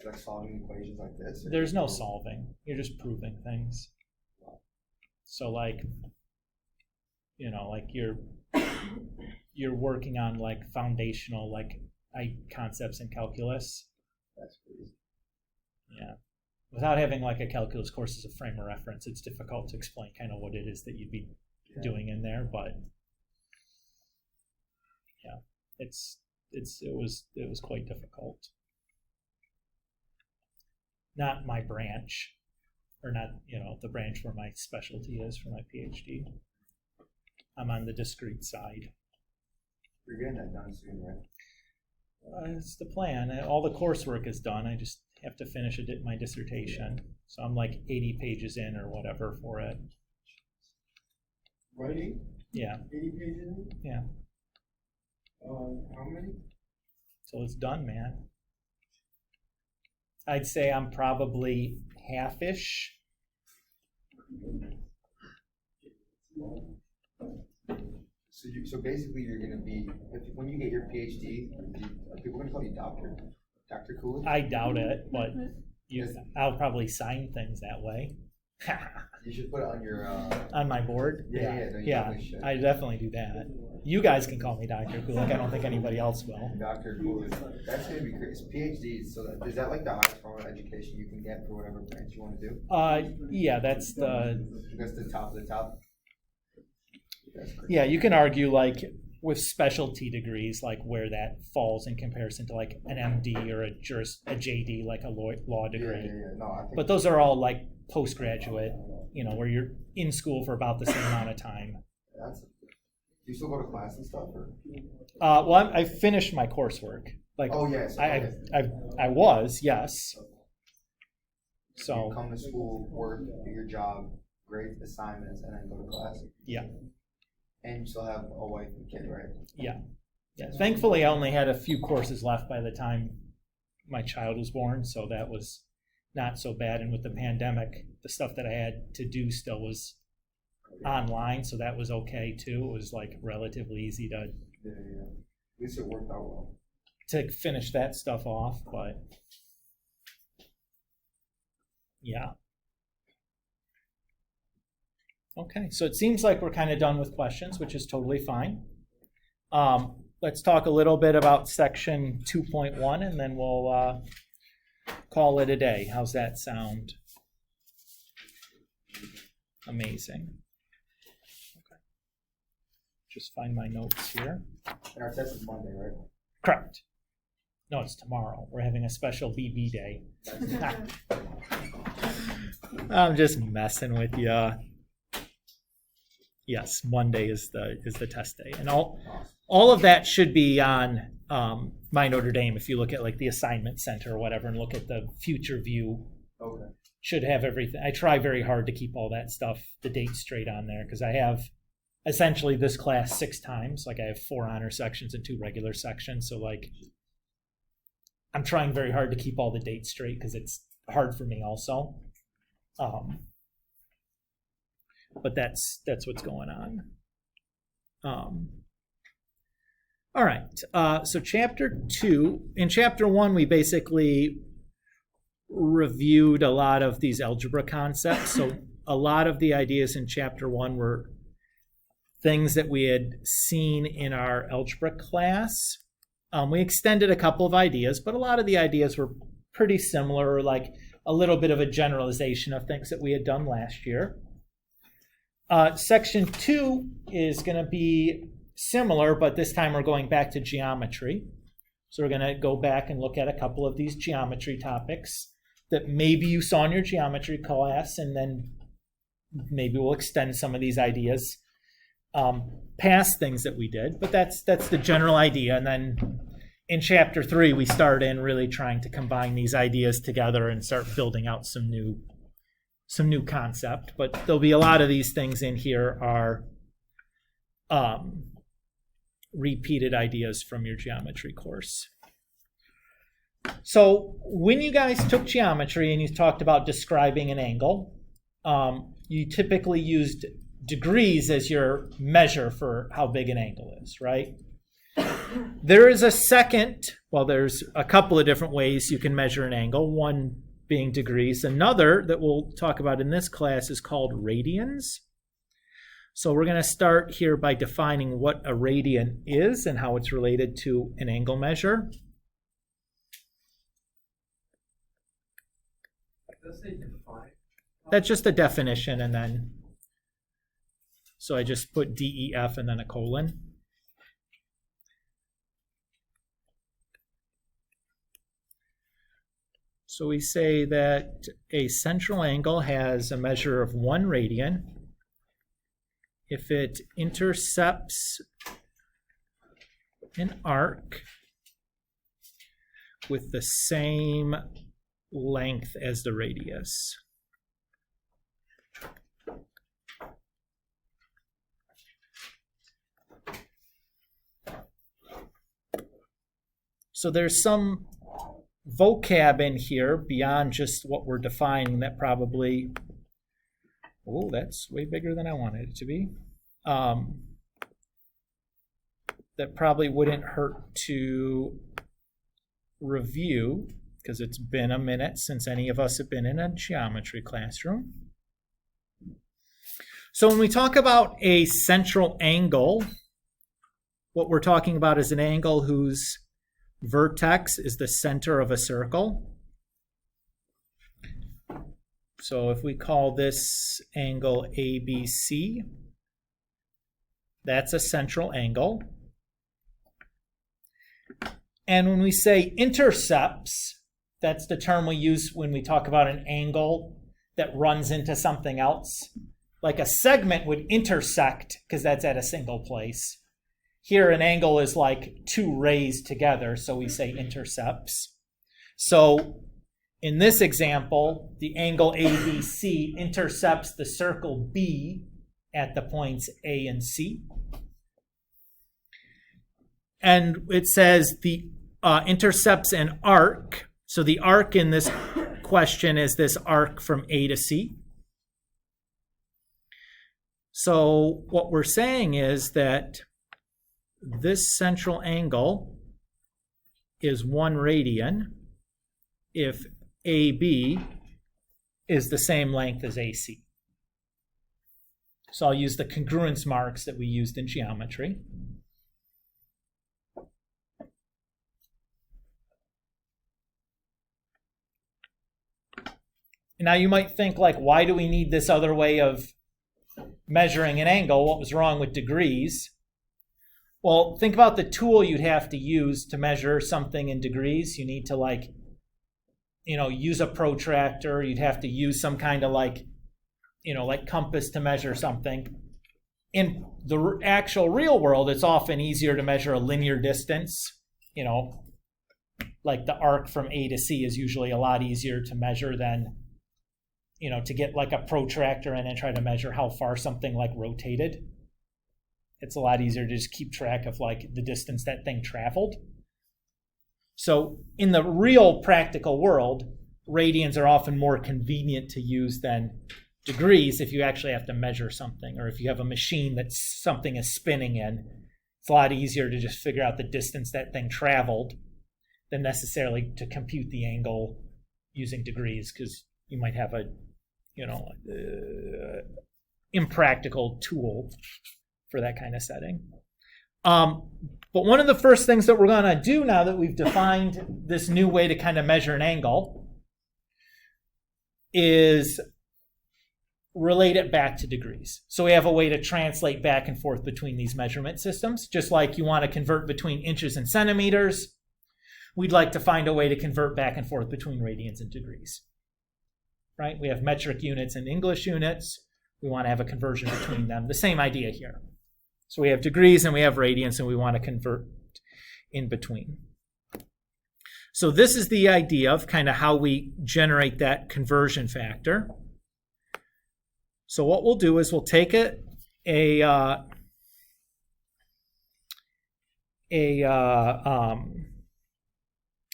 Like solving equations like this? There's no solving. You're just proving things. So like, like you're working on like foundational like concepts in calculus. That's crazy. Yeah. Without having like a calculus course as a frame of reference, it's difficult to explain kind of what it is that you'd be doing in there, but yeah, it was quite difficult. Not my branch, or not, the branch where my specialty is for my PhD. I'm on the discrete side. You're getting that done soon, right? It's the plan. All the coursework is done. I just have to finish my dissertation. So I'm like 80 pages in or whatever for it. Writing? Yeah. 80 pages? Yeah. How many? So it's done, man. I'd say I'm probably half-ish. So basically, you're gonna be when you get your PhD, are people gonna call you doctor, Dr. Cooley? I doubt it, but I'll probably sign things that way. You should put it on your. On my board? Yeah, no, you definitely should. I definitely do that. You guys can call me Dr. Kulik. I don't think anybody else will. Dr. Cooley. That's gonna be crazy. PhD. So is that like the highest form of education you can get for whatever branch you want to do? Yeah, that's the top of the top. That's crazy. Yeah, you can argue like with specialty degrees, like where that falls in comparison to like an MD or a JD, like a law degree. Yeah. No, I think. But those are all like postgraduate, where you're in school for about the same amount of time. Do you still go to class and stuff, or? Well, I finished my coursework. Like, oh yes. I was, yes. So you come to school, work, do your job, grade assignments, and then go to class. Yeah. And you still have a wife and kid, right? Yeah. Thankfully, I only had a few courses left by the time my child was born, so that was not so bad. And with the pandemic, the stuff that I had to do still was online, so that was okay too. It was like relatively easy to Yeah. At least it worked out well. to finish that stuff off, but yeah. Okay, so it seems like we're kind of done with questions, which is totally fine. Let's talk a little bit about section 2.1, and then we'll call it a day. How's that sound? Amazing. Okay. Just find my notes here. And our test is Monday, right? Correct. No, it's tomorrow. We're having a special BB day. I'm just messing with you. Yes, Monday is the test day, and all of that should be on My Notre Dame. If you look at like the assignment center or whatever, and look at the future view, Okay. should have everything. I try very hard to keep all that stuff, the dates straight on there, because I have essentially this class 6 times. Like I have 4 honor sections and 2 regular sections, so like I'm trying very hard to keep all the dates straight because it's hard for me also. But that's what's going on. All right. So chapter 2. In chapter 1, we basically reviewed a lot of these algebra concepts. So a lot of the ideas in chapter 1 were things that we had seen in our algebra class. We extended a couple of ideas, but a lot of the ideas were pretty similar, like a little bit of a generalization of things that we had done last year. Section 2 is going to be similar, but this time we're going back to geometry. So we're going to go back and look at a couple of these geometry topics that maybe you saw in your geometry class, and then maybe we'll extend some of these ideas past things that we did. But that's the general idea. And then in chapter 3, we start in really trying to combine these ideas together and start building out some new concept. But there'll be a lot of these things in here are repeated ideas from your geometry course. So when you guys took geometry and you talked about describing an angle, you typically used degrees as your measure for how big an angle is, right? There is there's a couple of different ways you can measure an angle, one being degrees. Another that we'll talk about in this class is called radians. So we're going to start here by defining what a radian is and how it's related to an angle measure. Does it define? That's just a definition, and then so I just put DEF and then a colon. So we say that a central angle has a measure of 1 radian if it intercepts an arc with the same length as the radius. So there's some vocab in here beyond just what we're defining that probably Oh, that's way bigger than I wanted it to be. That probably wouldn't hurt to review, because it's been a minute since any of us have been in a geometry classroom. So when we talk about a central angle, what we're talking about is an angle whose vertex is the center of a circle. So if we call this angle ABC, that's a central angle. And when we say intercepts, that's the term we use when we talk about an angle that runs into something else. Like a segment would intersect because that's at a single place. Here an angle is like two rays together, so we say intercepts. So in this example, the angle ABC intercepts the circle B at the points A and C. And it says the intercepts an arc. So the arc in this question is this arc from A to C. So what we're saying is that this central angle is 1 radian if AB is the same length as AC. So I'll use the congruence marks that we used in geometry. Now you might think, like, why do we need this other way of measuring an angle? What was wrong with degrees? Well, think about the tool you'd have to use to measure something in degrees. You need to, like, use a protractor. You'd have to use some kind of like compass to measure something. In the actual real world, it's often easier to measure a linear distance. Like the arc from A to C is usually a lot easier to measure than to get like a protractor in and try to measure how far something like rotated. It's a lot easier to just keep track of like the distance that thing traveled. So in the real practical world, radians are often more convenient to use than degrees if you actually have to measure something, or if you have a machine that something is spinning in. It's a lot easier to just figure out the distance that thing traveled than necessarily to compute the angle using degrees, because you might have a impractical tool for that kind of setting. But one of the first things that we're going to do now that we've defined this new way to kind of measure an angle is relate it back to degrees. So we have a way to translate back and forth between these measurement systems. Just like you want to convert between inches and centimeters, we'd like to find a way to convert back and forth between radians and degrees. Right? We have metric units and English units. We want to have a conversion between them. The same idea here. So we have degrees and we have radians, and we want to convert in between. So this is the idea of kind of how we generate that conversion factor. So what we'll do is we'll take a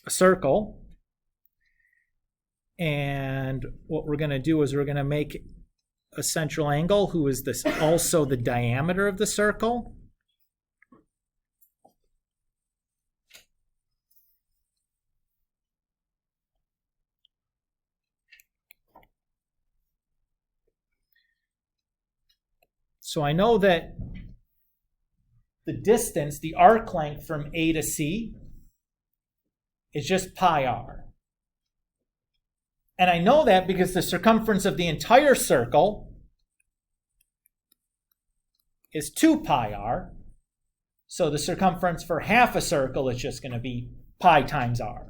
circle, and what we're going to do is we're going to make a central angle who is this also the diameter of the circle. So I know that the distance, the arc length from A to C is just pi r. And I know that because the circumference of the entire circle is 2 pi r. So the circumference for half a circle is just going to be pi times r.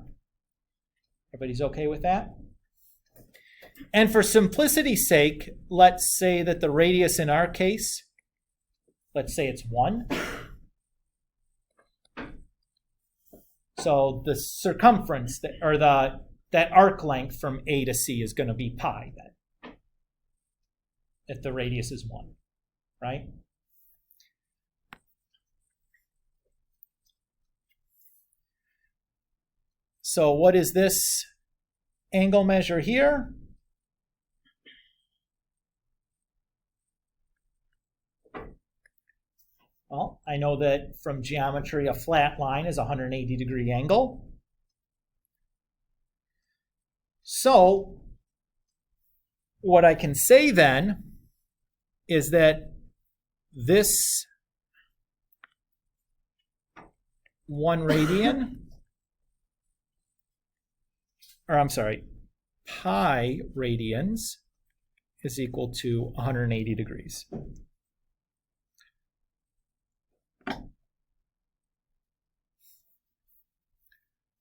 Everybody's okay with that? And for simplicity's sake, let's say that the radius in our case, let's say it's 1. So the circumference, that arc length from A to C is going to be pi then, if the radius is 1, right? So what is this angle measure here? Well, I know that from geometry, a flat line is a 180-degree angle. So what I can say then is that this 1 radian, or I'm sorry, pi radians is equal to 180 degrees.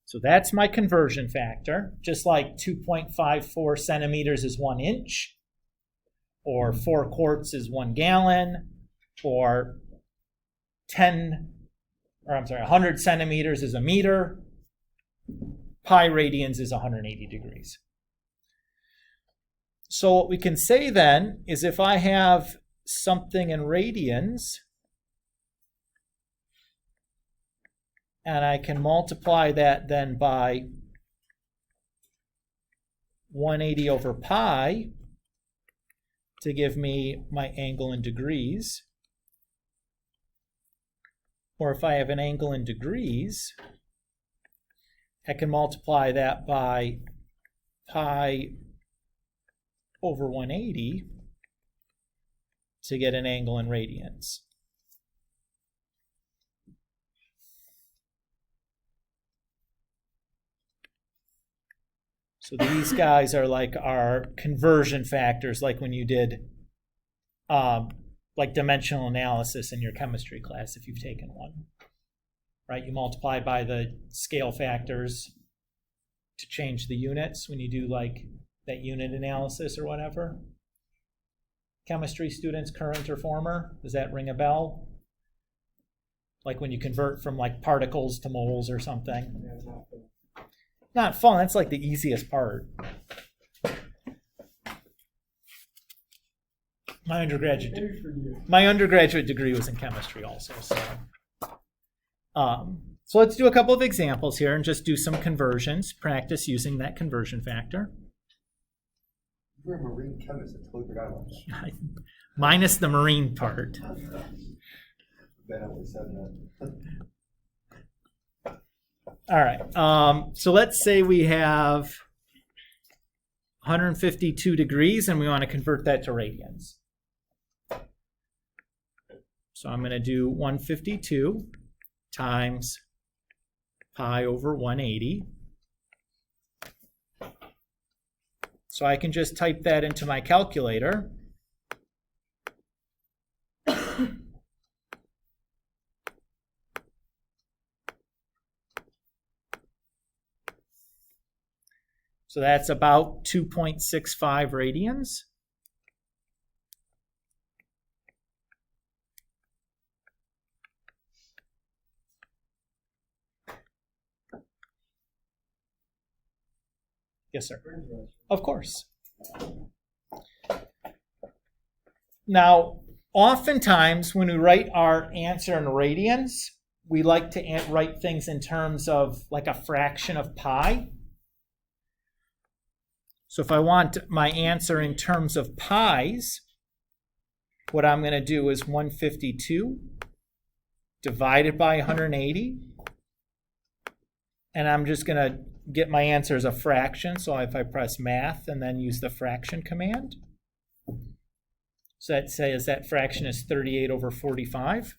So that's my conversion factor, just like 2.54 centimeters is 1 inch, or 4 quarts is 1 gallon, or 100 centimeters is a meter. Pi radians is 180 degrees. So what we can say then is if I have something in radians, and I can multiply that then by 180 over pi to give me my angle in degrees. Or if I have an angle in degrees, I can multiply that by pi over 180 to get an angle in radians. So these guys are like our conversion factors, like when you did like dimensional analysis in your chemistry class, if you've taken one. Right? You multiply by the scale factors to change the units when you do like that unit analysis or whatever. Chemistry students, current or former, does that ring a bell? Like when you convert from like particles to moles or something. Yeah, it's not fun. Not fun, that's like the easiest part. My undergraduate degree was in chemistry also. So let's do a couple of examples here and just do some conversions, practice using that conversion factor. You're a marine chemist, I totally forgot about that. Minus the marine part. Ben always said that. All right, so let's say we have 152 degrees and we want to convert that to radians. So I'm going to do 152 times pi over 180. So I can just type that into my calculator. So that's about 2.65 radians. Yes, sir. Of course. Now, oftentimes when we write our answer in radians, we like to write things in terms of like a fraction of pi. So if I want my answer in terms of pi's, what I'm going to do is 152 divided by 180. And I'm just going to get my answer as a fraction. So if I press math and then use the fraction command. So that says that fraction is 38 over 45.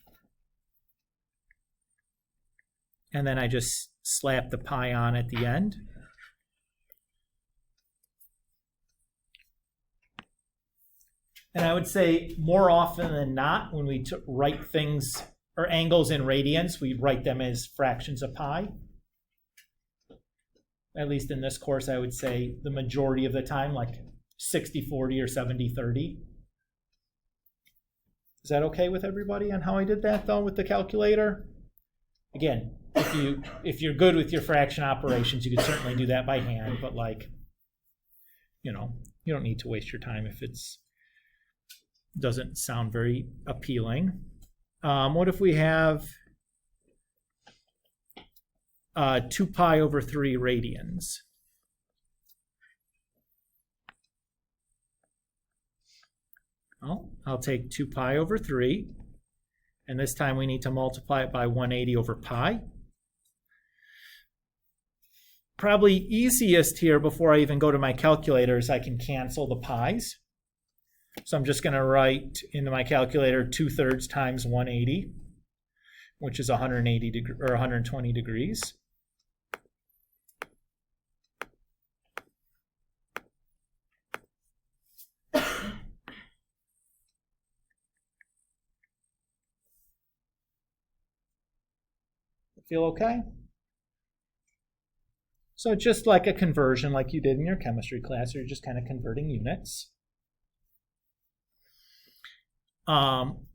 And then I just slap the pi on at the end. And I would say more often than not, when we write things or angles in radians, we write them as fractions of pi. At least in this course, I would say the majority of the time, like 60-40 or 70-30. Is that okay with everybody on how I did that, though, with the calculator? Again, if you're good with your fraction operations, you could certainly do that by hand, but like, you know, you don't need to waste your time if it's doesn't sound very appealing. What if we have 2 pi over 3 radians? Well, I'll take 2 pi over 3, And this time we need to multiply it by 180 over pi. Probably easiest here before I even go to my calculator is I can cancel the pi's. So I'm just going to write into my calculator 2/3 times 180, which is 120 degrees. Feel okay? So just like a conversion like you did in your chemistry class, you're just kind of converting units. One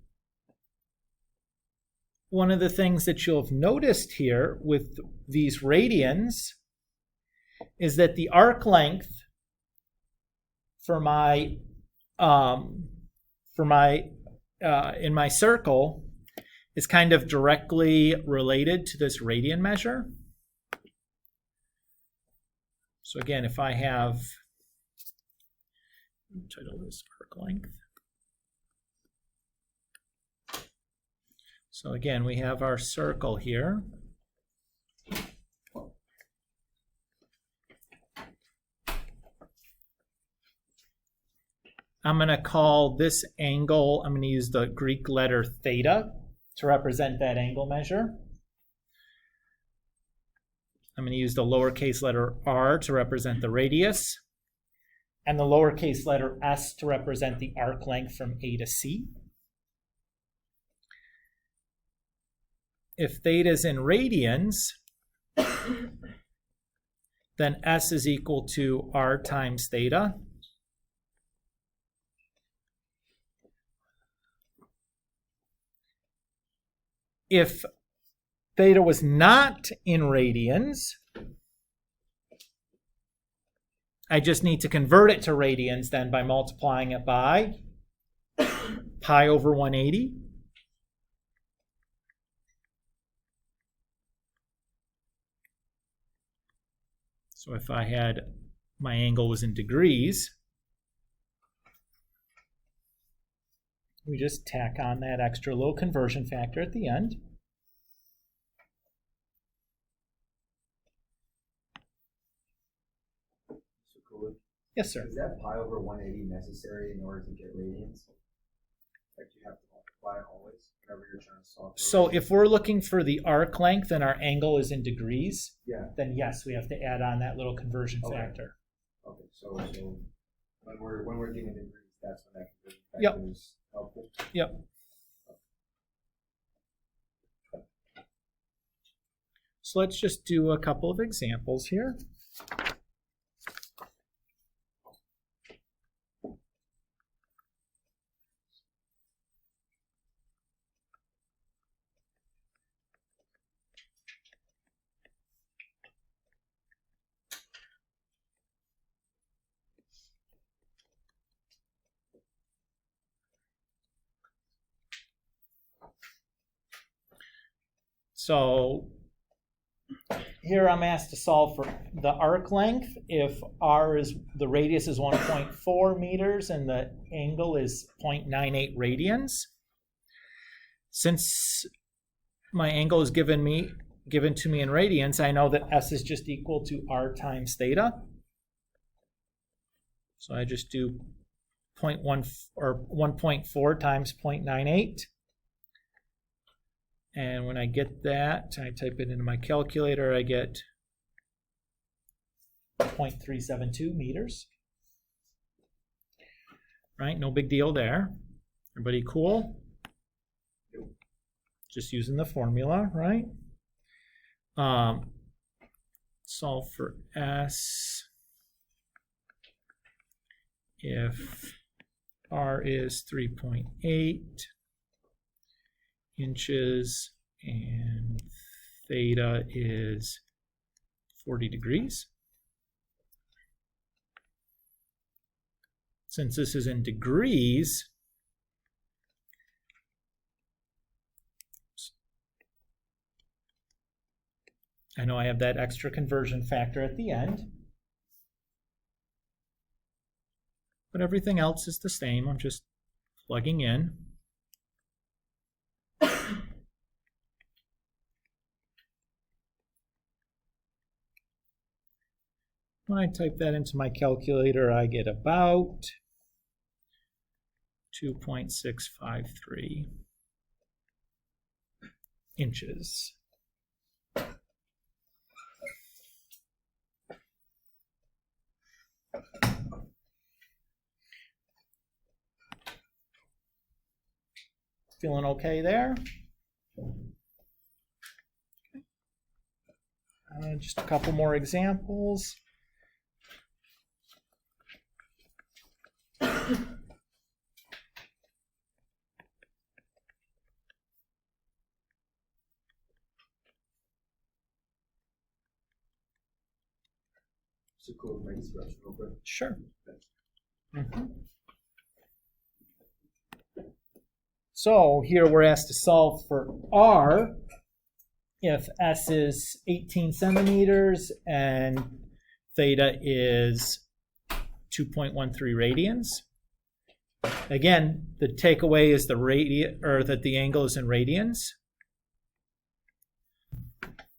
of the things that you'll have noticed here with these radians is that the arc length for my in my circle is kind of directly related to this radian measure. So again, if I have, title this arc length. So again, we have our circle here. I'm going to call this angle, I'm going to use the Greek letter theta to represent that angle measure. I'm going to use the lowercase letter r to represent the radius, and the lowercase letter s to represent the arc length from A to C. If theta is in radians, then s is equal to r times theta. If theta was not in radians, I just need to convert it to radians then by multiplying it by pi over 180. So if I had, my angle was in degrees, we just tack on that extra little conversion factor at the end. Yes, sir. Is that pi over 180 necessary in order to get radians? Like you have to multiply it always whenever you're trying to solve for So radians? if we're looking for the arc length and our angle is in degrees, Yeah. then yes, we have to add on that little conversion Okay. factor. Okay. So when we're given degrees, that's when that conversion Yep. factor is helpful. Yep. So let's just do a couple of examples here. So here I'm asked to solve for the arc length. If r is, the radius is 1.4 meters and the angle is 0.98 radians. Since my angle is given to me in radians, I know that s is just equal to r times theta. So I just do 0.1 or 1.4 times 0.98. And when I get that, I type it into my calculator, I get 0.372 meters. Right, no big deal there. Everybody cool? Just using the formula, right? Solve for S. If R is 3.8 inches and theta is 40 degrees. Since this is in degrees, I know I have that extra conversion factor at the end. But everything else is the same. I'm just plugging in. When I type that into my calculator, I get about 2.653 inches. Feeling okay there? Just a couple more examples. So go to my expression real quick. Sure. Mhm. So here we're asked to solve for R if S is 18 centimeters and theta is 2.13 radians. Again, the takeaway is that the angle is in radians.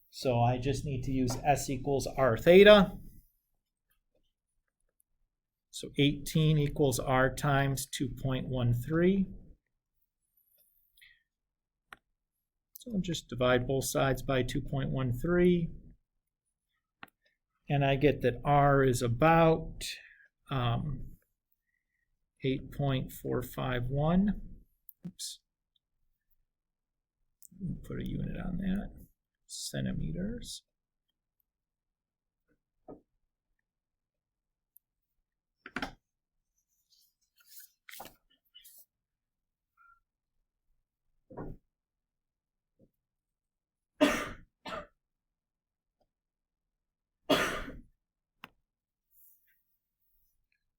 So I just need to use S equals R theta. So 18 equals R times 2.13. So I'll just divide both sides by 2.13. And I get that R is about 8.451. Oops. Put a unit on that. Centimeters.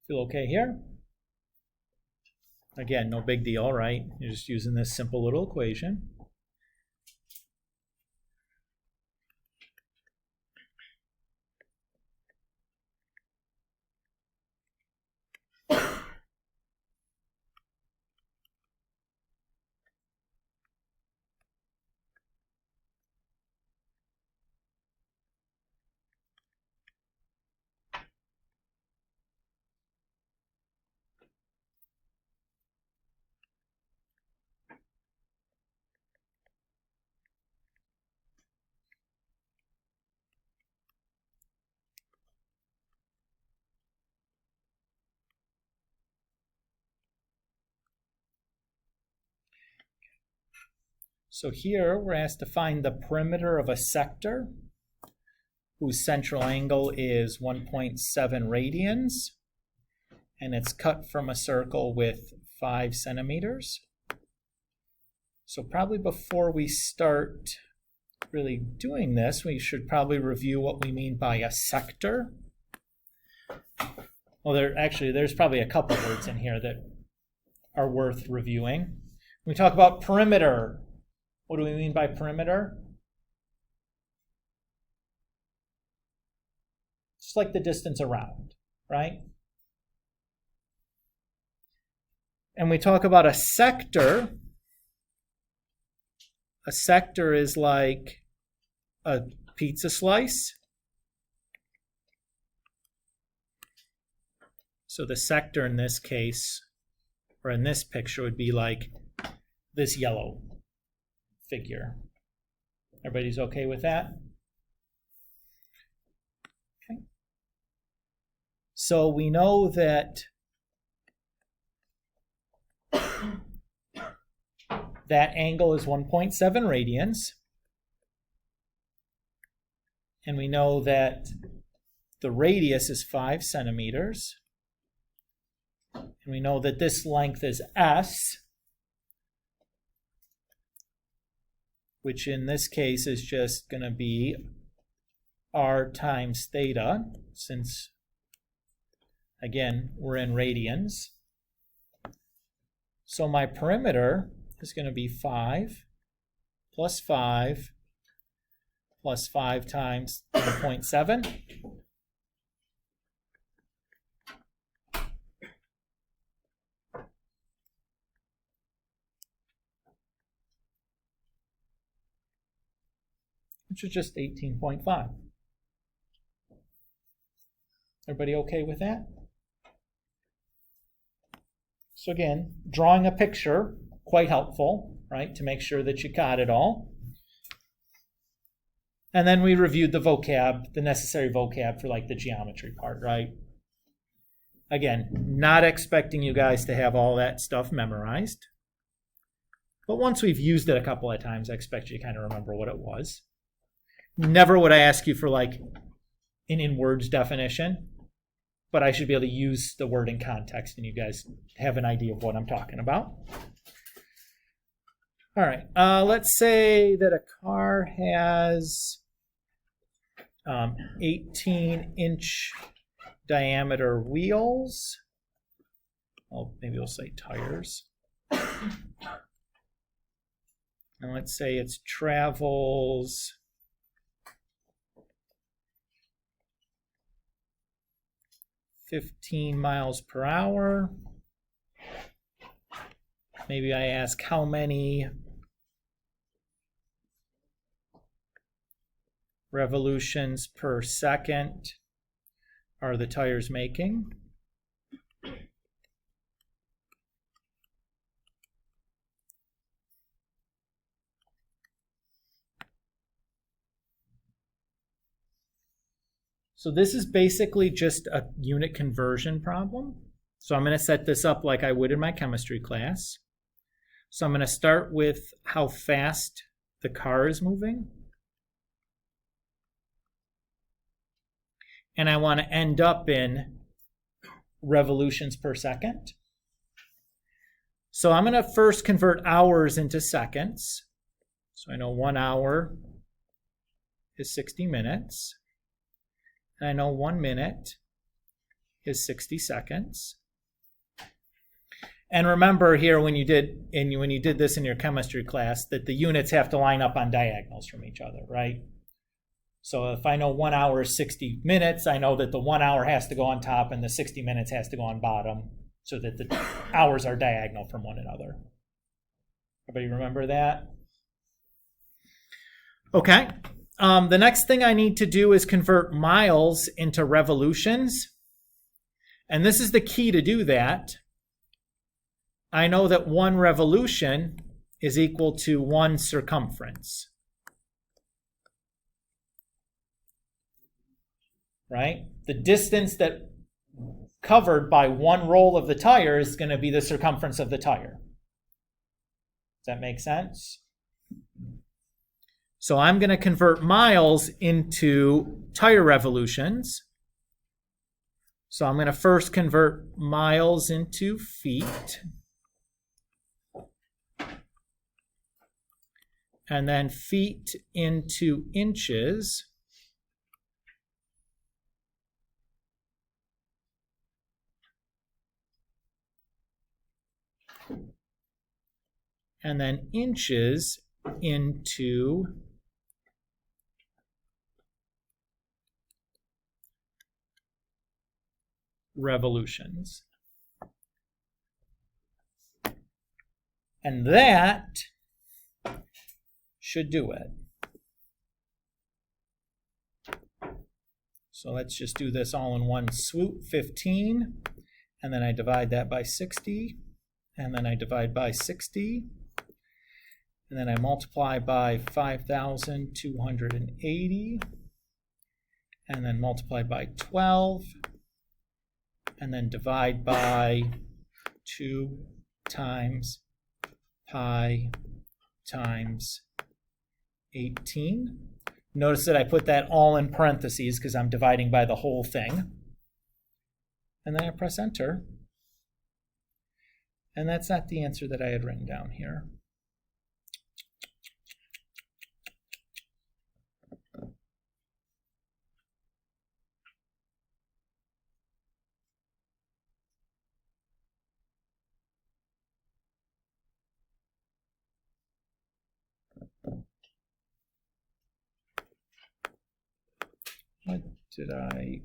Feel okay here? Again, no big deal, right? You're just using this simple little equation. So here we're asked to find the perimeter of a sector whose central angle is 1.7 radians, and it's cut from a circle with 5 centimeters. So probably before we start really doing this, we should probably review what we mean by a sector. Well, there's probably a couple words in here that are worth reviewing. When we talk about perimeter, what do we mean by perimeter? Just like the distance around, right? And we talk about a sector. A sector is like a pizza slice. So the sector in this case, or in this picture, would be like this yellow figure. Everybody's okay with that? Okay. So we know that that angle is 1.7 radians. And we know that the radius is 5 centimeters. And we know that this length is S, which in this case is just going to be R times theta, since, again, we're in radians. So my perimeter is going to be 5 plus 5 plus 5 times 0.7. Which is just 18.5. Everybody okay with that? So again, drawing a picture, quite helpful, right, to make sure that you got it all. And then we reviewed the vocab, the necessary vocab for like the geometry part, right? Again, not expecting you guys to have all that stuff memorized. But once we've used it a couple of times, I expect you to kind of remember what it was. Never would I ask you for like an in-words definition, but I should be able to use the word in context and you guys have an idea of what I'm talking about. All right, let's say that a car has 18-inch diameter wheels. Oh, maybe we'll say tires. And let's say it travels 15 miles per hour. Maybe I ask how many revolutions per second are the tires making? So this is basically just a unit conversion problem. So I'm going to set this up like I would in my chemistry class. So I'm going to start with how fast the car is moving. And I want to end up in revolutions per second. So I'm going to first convert hours into seconds. So I know 1 hour is 60 minutes. And I know 1 minute is 60 seconds. And remember here when you did this in your chemistry class that the units have to line up on diagonals from each other, right? So if I know 1 hour is 60 minutes, I know that the 1 hour has to go on top and the 60 minutes has to go on bottom so that the hours are diagonal from one another. Everybody remember that? Okay. The next thing I need to do is convert miles into revolutions. And this is the key to do that. I know that 1 revolution is equal to 1 circumference. Right? The distance that covered by 1 roll of the tire is going to be the circumference of the tire. Does that make sense? So I'm going to convert miles into tire revolutions. So I'm going to first convert miles into feet. And then feet into inches. And then inches into revolutions. And that should do it. So let's just do this all in one swoop. 15, and then I divide that by 60, and then I divide by 60, and then I multiply by 5,280, and then multiply by 12, and then divide by 2 times pi times 18. Notice that I put that all in parentheses because I'm dividing by the whole thing. And then I press enter. And that's not the answer that I had written down here. What did I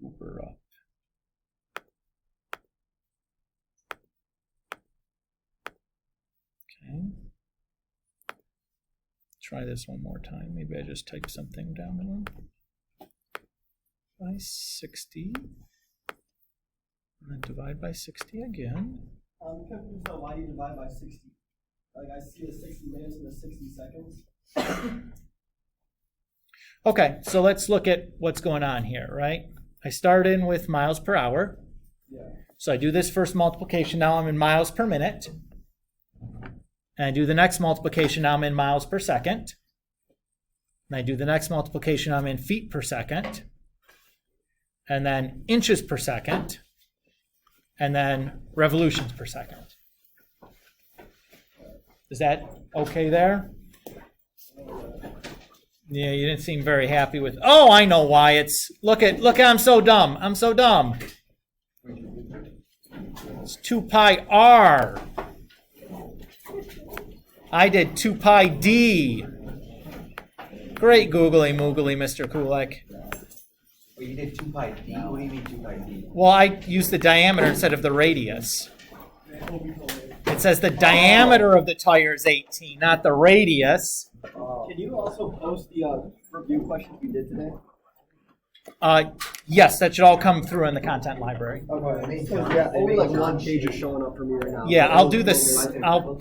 goober up? Okay. Try this one more time. Maybe I just typed something down wrong. by 60. And then divide by 60 again. I'm confused on why you divide by 60. Like, I see the 60 minutes and the 60 seconds. Okay, so let's look at what's going on here, right? I start in with miles per hour. Yeah. So I do this first multiplication, now I'm in miles per minute. And I do the next multiplication, now I'm in miles per second. And I do the next multiplication, I'm in feet per second. And then inches per second. And then revolutions per second. Is that okay there? Yeah, you didn't seem very happy with. Oh, I know why. It's look, I'm so dumb. I'm so dumb. It's 2 pi r. I did 2 pi d. Great googly moogly, Mr. Kulak. Well, you did 2 pi d? What do you mean 2 pi d? Well, I used the diameter instead of the radius. It says the diameter of the tire is 18, not the radius. Can you also post the review questions we did today? Yes, that should all come through in the content library. Okay. Yeah, only like one page is showing up for me right now. Yeah, I'll do this. I'll